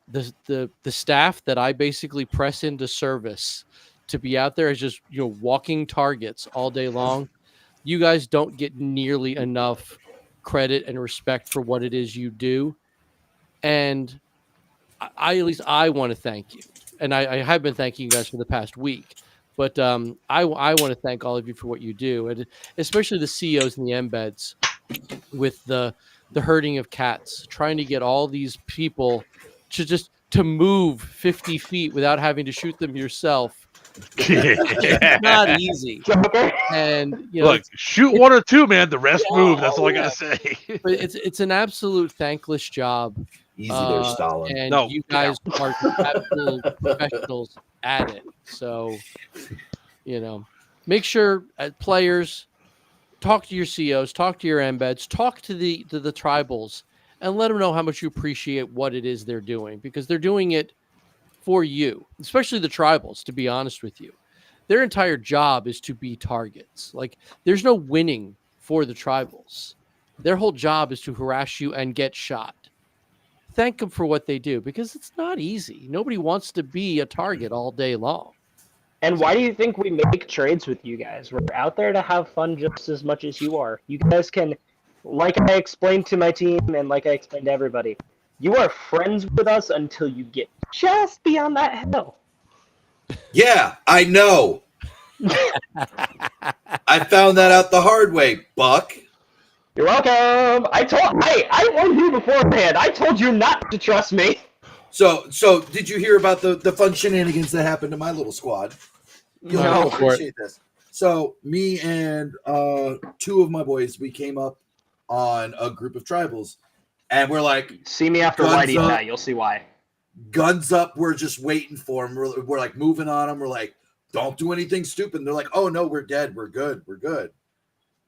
staff that I basically press into service to be out there as just walking targets all day long. You guys don't get nearly enough credit and respect for what it is you do, and at least I want to thank you, and I have been thanking you guys for the past week. But I want to thank all of you for what you do, and especially the CEOs and the embeds with the herding of cats, trying to get all these people to move 50 feet without having to shoot them yourself. It's not easy. And look, shoot one or two, man. The rest move. That's all I gotta say. But it's an absolute thankless job. Easy there, Stalin. And No, you guys are absolute professionals at it. So, make sure players talk to your COs, talk to your embeds, talk to the tribals, and let them know how much you appreciate what it is they're doing, because they're doing it for you, especially the tribals, to be honest with you. Their entire job is to be targets. Like, there's no winning for the tribals. Their whole job is to harass you and get shot. Thank them for what they do, because it's not easy. Nobody wants to be a target all day long. And why do you think we make trades with you guys? We're out there to have fun just as much as you are. You guys can, like I explained to my team and like I explained to everybody, you are friends with us until you get just beyond that hill. Yeah, I know. I found that out the hard way, Buck. You're welcome. I warned you beforehand. I told you not to trust me. So did you hear about the fun shenanigans that happened to my little squad? You'll No. appreciate this. So me and two of my boys, we came up on a group of tribals, and we're like, See me after Guns Whitey up. Pat, you'll see why. guns up. We're just waiting for them. We're like moving on them. We're like, don't do anything stupid. And they're like, oh no, we're dead. We're good. We're good.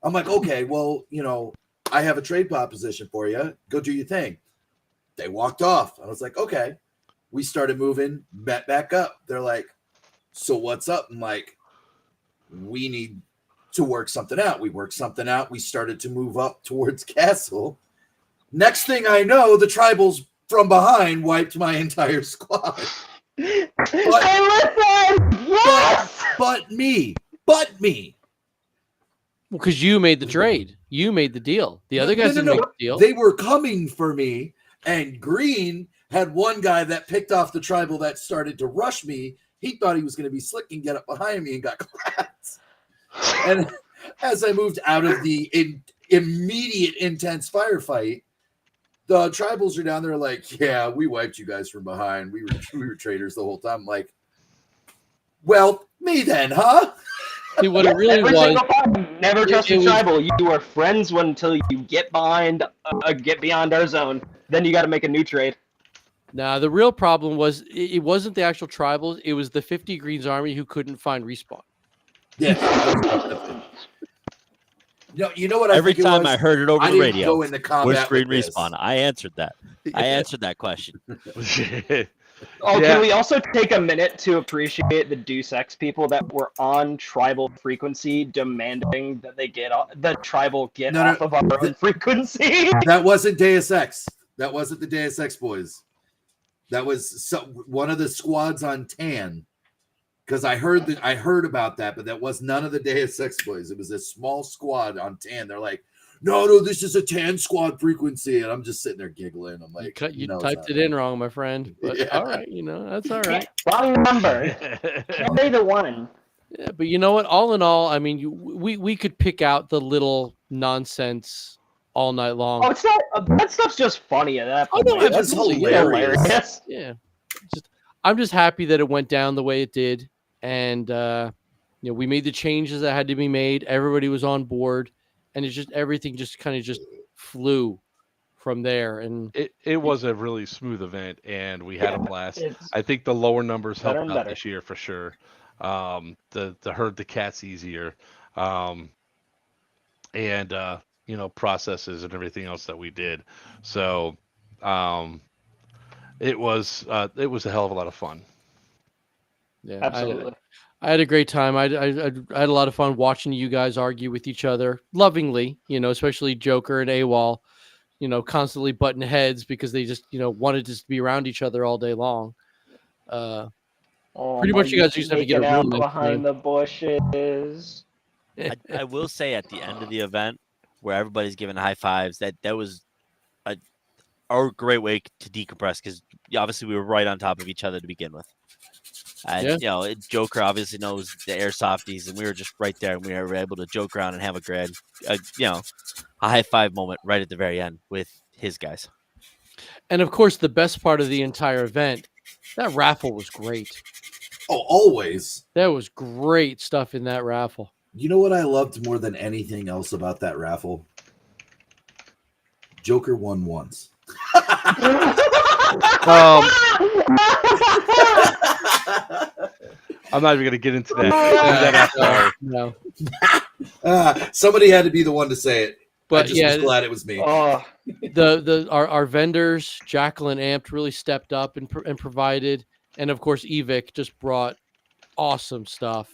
I'm like, okay, well, I have a trade proposition for you. Go do your thing. They walked off. I was like, okay. We started moving, met back up. They're like, so what's up? I'm like, we need to work something out. We worked something out. We started to move up towards Castle. Next thing I know, the tribals from behind wiped my entire squad. Hey, listen! Yes! But me. Well, because you made the trade. You made the deal. The other guys didn't make the deal. They were coming for me, and Green had one guy that picked off the tribal that started to rush me. He thought he was going to be slick and get up behind me and got clapped. And as I moved out of the immediate intense firefight, the tribals are down there like, yeah, we wiped you guys from behind. We were traitors the whole time. Like, well, me then, huh? See, what it really Every was. single time, never trust it a was- tribal. You are friends until you get beyond our zone. Then you got to make a new trade. Nah, the real problem was it wasn't the actual tribals. It was the 50 Greens Army who couldn't find respawn. Yeah. You know what? Every time I heard it over I the didn't radio, go into where's combat green with this. respawn? I answered that. I answered that question. Oh, Yeah. can we also take a minute to appreciate the Deus Ex people that were on tribal frequency demanding that they get off, the tribal get No, no, off of our own frequency? That wasn't Deus Ex. That wasn't the Deus Ex boys. That was one of the squads on Tan. Because I heard about that, but that was none of the Deus Ex boys. It was a small squad on Tan. They're like, no, this is a Tan squad frequency, and I'm just sitting there giggling. I'm like, You no, it's typed not. it in wrong, my friend. But Yeah. all right, that's all right. Wrong number. Carry the one. Yeah, but you know what? All in all, I mean, we could pick out the little nonsense all night long. Oh, it's not. That stuff's just funny at that Oh, point. no, It was absolutely. hilarious. Yeah, I'm just happy that it went down the way it did, and we made the changes that had to be made. Everybody was on board, and everything just kind of just flew from there. And It was a really smooth event, and we had a blast. It's I think the lower numbers better helped and out better. this year for sure. The herd the cats easier, and processes and everything else that we did. So it was a hell of a lot of fun. yeah, absolutely. I had a great time. I had a lot of fun watching you guys argue with each other lovingly, especially Joker and AWOL, constantly butting heads because they just, wanted to be around each other all day long. Pretty much you guys used to have to get a room next behind the bushes. I will say at the end of the event where everybody's giving high fives, that was a great way to decompress because obviously we were right on top of each other to begin with. And Joker obviously knows the airsofties, and we were just right there, and we were able to joke around and have a high five moment right at the very end with his guys. And of course, the best part of the entire event, that raffle was great. Oh, always. There was great stuff in that raffle. You know what I loved more than anything else about that raffle? Joker won once. I'm not even going to get into that. No. Somebody had to be the one to say it. But I just was glad it was me. Our vendors, Jacqueline Amped, really stepped up and provided, and of course Evic just brought awesome stuff.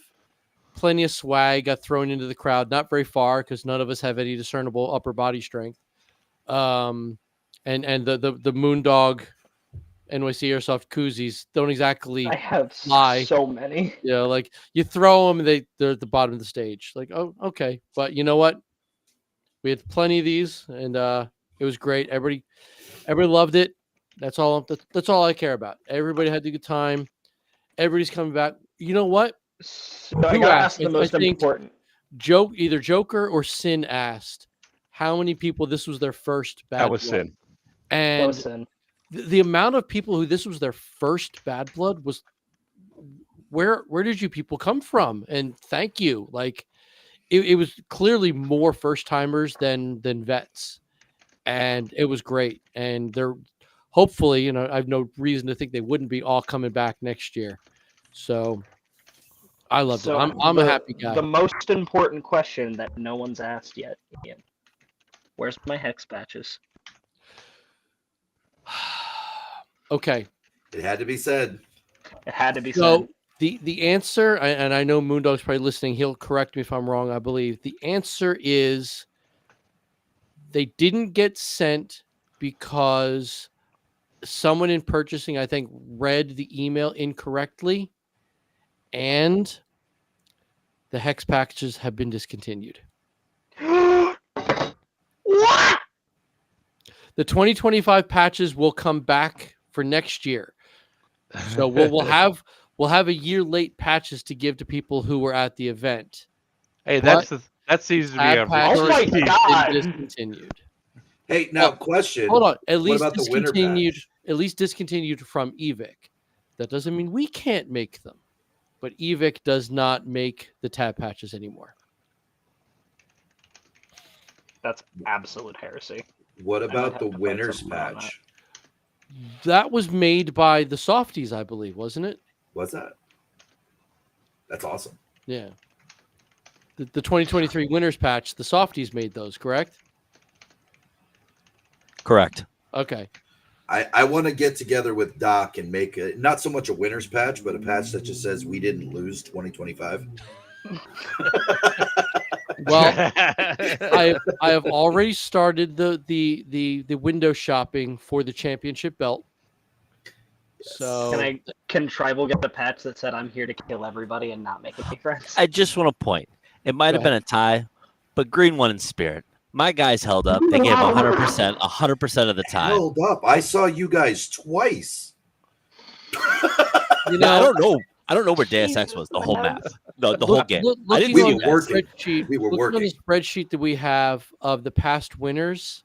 Plenty of swag got thrown into the crowd, not very far because none of us have any discernible upper body strength. And the Moondog NYC Airsoft koozies don't exactly I have lie. So many. Like you throw them, and they're at the bottom of the stage. Like, oh, okay, but you know what? We had plenty of these, and it was great. Everybody loved it. That's all I care about. Everybody had a good time. Everybody's coming back. You know what? So I gotta ask the most important. Either Joker or Sin asked how many people this was their first Bad Blood. That was Sin. And That was Sin. The amount of people who this was their first Bad Blood was where did you people come from? And thank you. Like it was clearly more first timers than vets, and it was great. And they're hopefully, I have no reason to think they wouldn't be all coming back next year. So I loved it. I'm a happy guy. The most important question that no one's asked yet, Ian. Where's my hex patches? Okay. It had to be said. It had to be So said. the answer, and I know Moondog's probably listening. He'll correct me if I'm wrong. I believe the answer is they didn't get sent because someone in purchasing, I think, read the email incorrectly, and the hex packages have been discontinued. What? The 2025 patches will come back for next year. So we'll have a year late patches to give to people who were at the event. Hey, that seems to be a patches Oh my have been God. discontinued. Hey, now Oh, question. hold on. At What least about the winter discontinued. patch? At least discontinued from Evic. That doesn't mean we can't make them, but Evic does not make the tab patches anymore. That's absolute heresy. What I might about have the to find winter's something on that. patch? That was made by the softies, I believe, wasn't it? What's that? That's awesome. Yeah. The 2023 winners patch, the softies made those, correct? Correct. Okay. I want to get together with Doc and make a, not so much a winner's patch, but a patch that just says we didn't lose 2025. Well, I have already started the window shopping for the championship belt. So Can Tribal get the patch that said I'm here to kill everybody and not make any friends? I just want to point. It might have been a tie, but Green won in spirit. My guys held up. They gave 100% of the time. Held up. I saw you guys twice. You Yeah, I know, don't know where Deus Ex was the whole map, the whole game. I didn't We see were that. working. Spreadsheet, We were looking on working. the spreadsheet that we have of the past winners,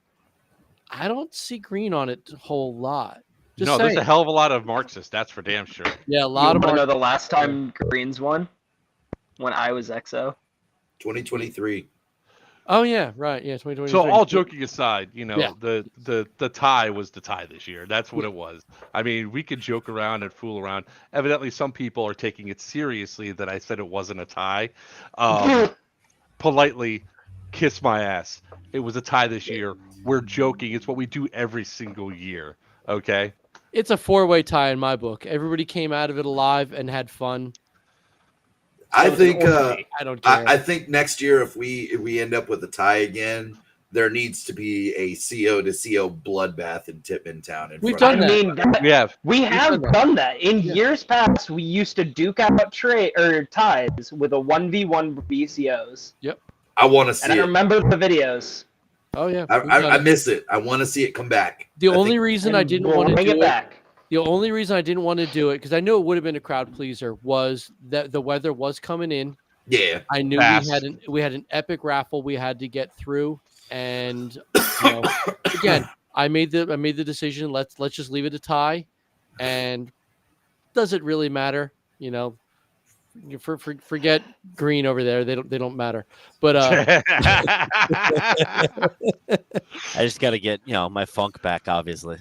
I don't see Green on it a whole lot. Just No, there's saying. a hell of a lot of Marxists. That's for damn sure. Yeah, a lot of You wanna know mark- the last time Greens won? When I was XO. 2023. Oh yeah, right. Yeah, 2023. So all joking aside, you know, Yeah. the tie was the tie this year. That's what it was. I mean, we could joke around and fool around. Evidently, some people are taking it seriously that I said it wasn't a tie. Politely, kiss my ass. It was a tie this year. We're joking. It's what we do every single year. Okay. It's a four-way tie in my book. Everybody came out of it alive and had fun. I It was an think orgy. I don't care. I think next year if we end up with a tie again, there needs to be a CO to CO bloodbath in Tippin Town. We've I done that. mean, we have done done that. In Yeah. years past, we used to duke out ties with a 1v1 BCOs. I want to see And I it. remember the videos. Oh yeah. I, we've done I it. miss it. I want to see it come back. The I only think- reason I And didn't we'll want to bring do it it, back. the only reason I didn't want to do it, because I knew it would have been a crowd pleaser, was that the weather was coming in. Yeah. I knew Fast. we had an epic raffle we had to get through, and you know, again, I made the decision. Let's just leave it a tie, and does it really matter? You know, forget Green over there. They don't matter. But I just got to get my funk back, obviously.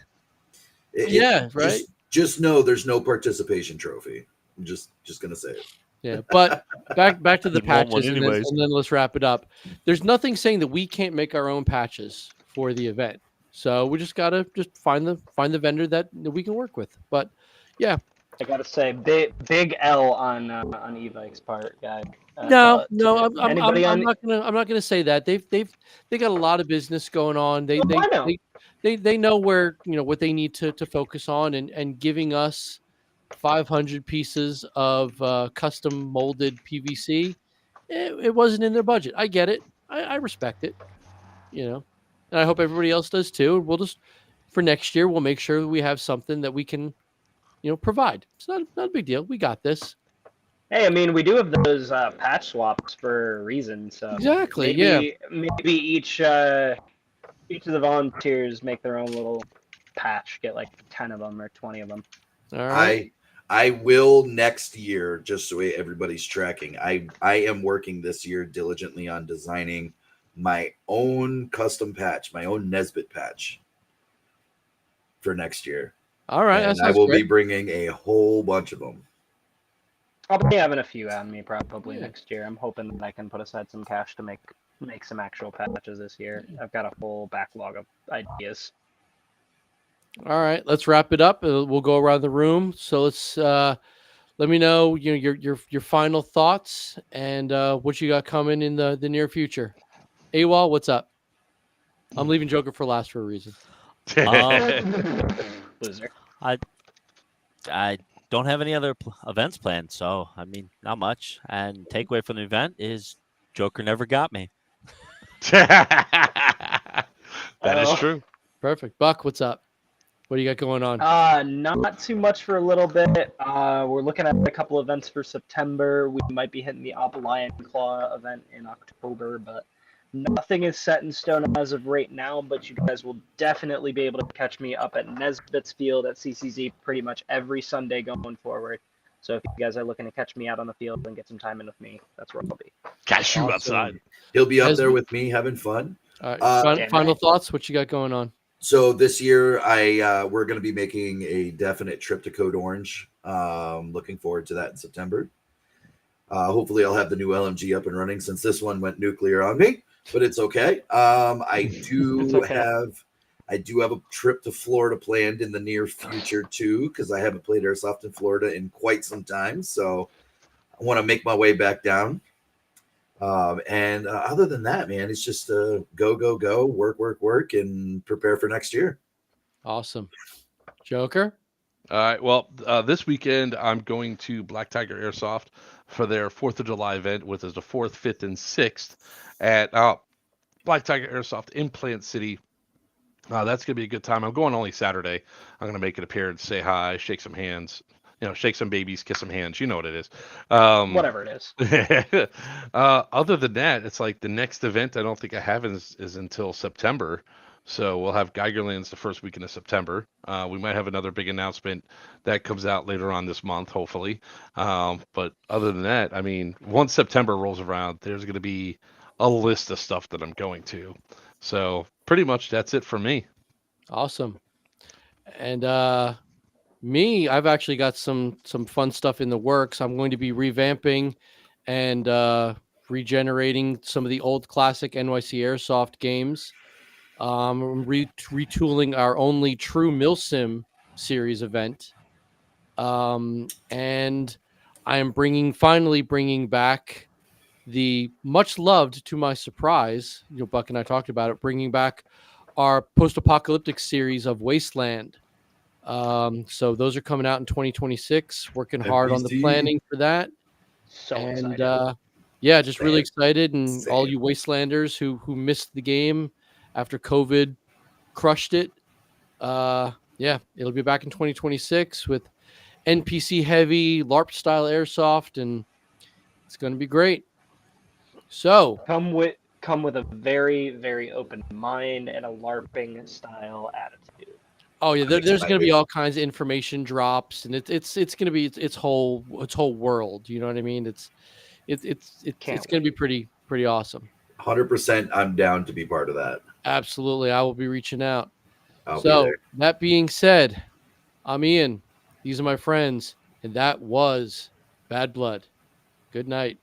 Yeah, right. Just know there's no participation trophy. I'm just gonna say it. Yeah, but back to the You'd want one patches, and then, anyways. and then let's wrap it up. There's nothing saying that we can't make our own patches for the event, so we just gotta find the vendor that we can work with. But yeah, I gotta say, big L on Evike's part, guy. no, I'm Anybody on- not gonna say that. They got a lot of business going on. They Oh, I know. they know where what they need to focus on, and giving us 500 pieces of custom molded PVC, it wasn't in their budget. I get it. I respect it. And I hope everybody else does too. We'll just, for next year, we'll make sure we have something that we can provide. It's not a big deal. We got this. Hey, I mean, we do have those patch swaps for a reason. So Exactly, maybe each of the volunteers make their own little patch. Get like 10 of them or 20 of them. All right. I will next year, just so everybody's tracking. I am working this year diligently on designing my own custom patch, my own Nesbit patch for next year. All right. And That I sounds will great. be bringing a whole bunch of them. I'll be having a few on me probably Yeah. next year. I'm hoping that I can put aside some cash to make some actual patches this year. I've got a full backlog of ideas. All right, let's wrap it up. We'll go around the room. So let's let me know your final thoughts and what you got coming in the near future. AWOL, what's up? I'm leaving Joker for last for a reason. Loser. I don't have any other events planned, so I mean, not much. And takeaway from the event is Joker never got me. That is true. Perfect. Buck, what's up? What do you got going on? Not too much for a little bit. We're looking at a couple events for September. We might be hitting the Op Lion Claw event in October, but Nothing is set in stone as of right now, but you guys will definitely be able to catch me up at Nesbitt's Field at CCZ pretty much every Sunday going forward. So if you guys are looking to catch me out on the field and get some time in with me, that's where I'll be. Catch you Awesome. outside. He'll be up Has- there with me having fun. All right, Uh, Damn final right. thoughts. What you got going on? So this year, we're going to be making a definite trip to Code Orange. Looking forward to that in September. Hopefully, I'll have the new LMG up and running since this one went nuclear on me, but it's okay. I do It's okay. have a trip to Florida planned in the near future too, because I haven't played airsoft in Florida in quite some time. So I want to make my way back down. And other than that, man, it's just go, work, and prepare for next year. Awesome. Joker? All right. Well, this weekend I'm going to Black Tiger Airsoft for their 4th of July event, which is the 4th, 5th, and 6th at Black Tiger Airsoft in Plant City. That's going to be a good time. I'm going only Saturday. I'm going to make an appearance, say hi, shake some hands, shake some babies, kiss some hands. You know what it is. Whatever it is. Other than that, it's like the next event I don't think I have is until September. So we'll have Geigerlands the first weekend of September. We might have another big announcement that comes out later on this month, hopefully. But other than that, I mean, once September rolls around, there's going to be a list of stuff that I'm going to. So pretty much that's it for me. Awesome. And I've actually got some fun stuff in the works. I'm going to be revamping and regenerating some of the old classic NYC Airsoft games. I'm retooling our only true Milsim series event. And I am finally bringing back the much loved, to my surprise, Buck and I talked about it, bringing back our post-apocalyptic series of Wasteland. So those are coming out in 2026. Working hard on the NPC. planning for that. So And excited. yeah, just really Same. excited. And all Same. you Wastelanders who missed the game after COVID crushed it. Yeah, it'll be back in 2026 with NPC heavy LARP style airsoft, and it's going to be great. So Come with a very, very open mind and a LARPing style attitude. oh yeah, I'm there's going to be excited. all kinds of information drops, and it's going to be its whole world. You know what I mean? It's Can't going to be wait. pretty awesome. 100%. I'm down to be part of that. Absolutely, I will be reaching out. I'll be So there. that being said, I'm Ian. These are my friends, and that was Bad Blood. Good night.